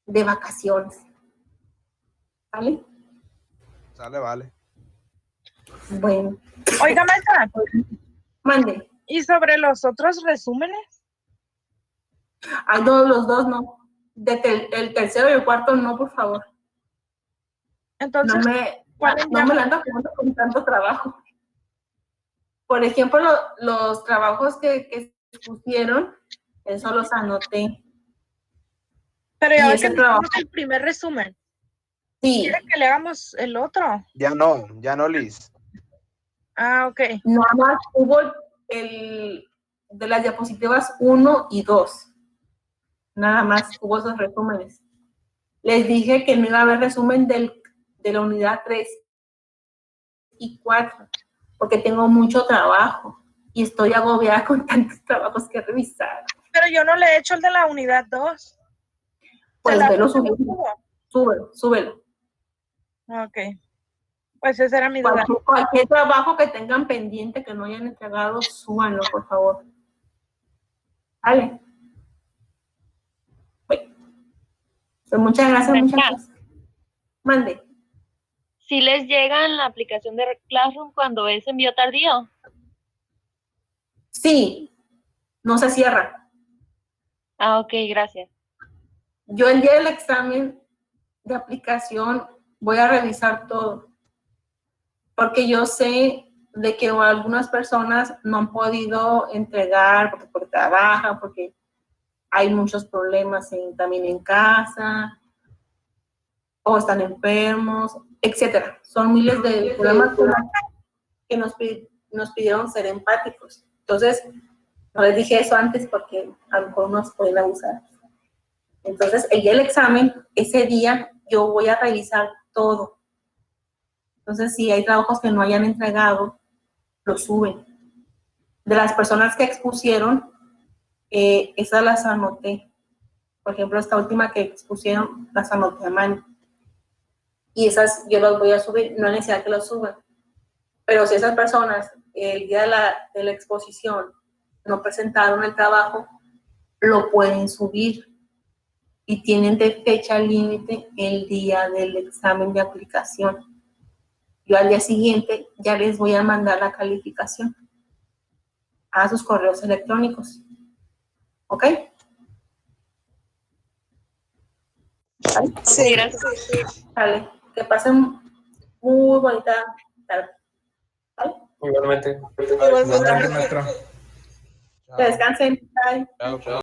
de vacaciones. ¿Vale? Sale, vale. Bueno. Oiga, maestra. Mande. ¿Y sobre los otros resúmenes? Hay los dos no. El tercero y el cuarto no, por favor. Entonces, no me la ando con tanto trabajo. Por ejemplo, los trabajos que pusieron, eso los anoté. Pero ya ves ese que trabajo, el primer resumen. sí. ¿Quiere que le hagamos el otro? Ya no, Liz. Ah, ok. Nada más hubo de las diapositivas 1 y 2. Nada más hubo esos resúmenes. Les dije que no iba a haber resumen de la unidad 3 y 4, porque tengo mucho trabajo y estoy agobiada con tantos trabajos que revisar. Pero yo no le he hecho el de la unidad 2. Pues velo, súbelo. Ok. Pues esa era mi duda. Cualquier trabajo que tengan pendiente que no hayan entregado, súbanlo, por favor. ¿Vale? Bueno. Pues muchas gracias, muchachos. Mande. ¿Sí les llega en la aplicación de Classroom cuando es envío tardío? Sí, no se cierra. Ah, ok, gracias. Yo el día del examen de aplicación voy a revisar todo. porque yo sé de que algunas personas no han podido entregar porque trabajan, porque hay muchos problemas también en casa, o están enfermos, etcétera. Son miles de problemas que nos pidieron ser empáticos. Entonces, no les dije eso antes porque a lo mejor nos pueden abusar. Entonces, el día del examen, ese día yo voy a revisar todo. Entonces, si hay trabajos que no hayan entregado, los suben. De las personas que expusieron, esas las anoté. Por ejemplo, esta última que expusieron, las anoté a mano. Y esas yo las voy a subir, no es necesidad que las suban. Pero si esas personas, el día de la exposición, no presentaron el trabajo, lo pueden subir. Y tienen de fecha límite el día del examen de aplicación. Yo al día siguiente ya les voy a mandar la calificación a sus correos electrónicos. ¿Ok? ¿Vale? Sí, gracias. Vale, que pasen muy bonita tarde. ¿Vale? Igualmente. Igualmente. Maestro. Que descansen. Bye. Chao, chao.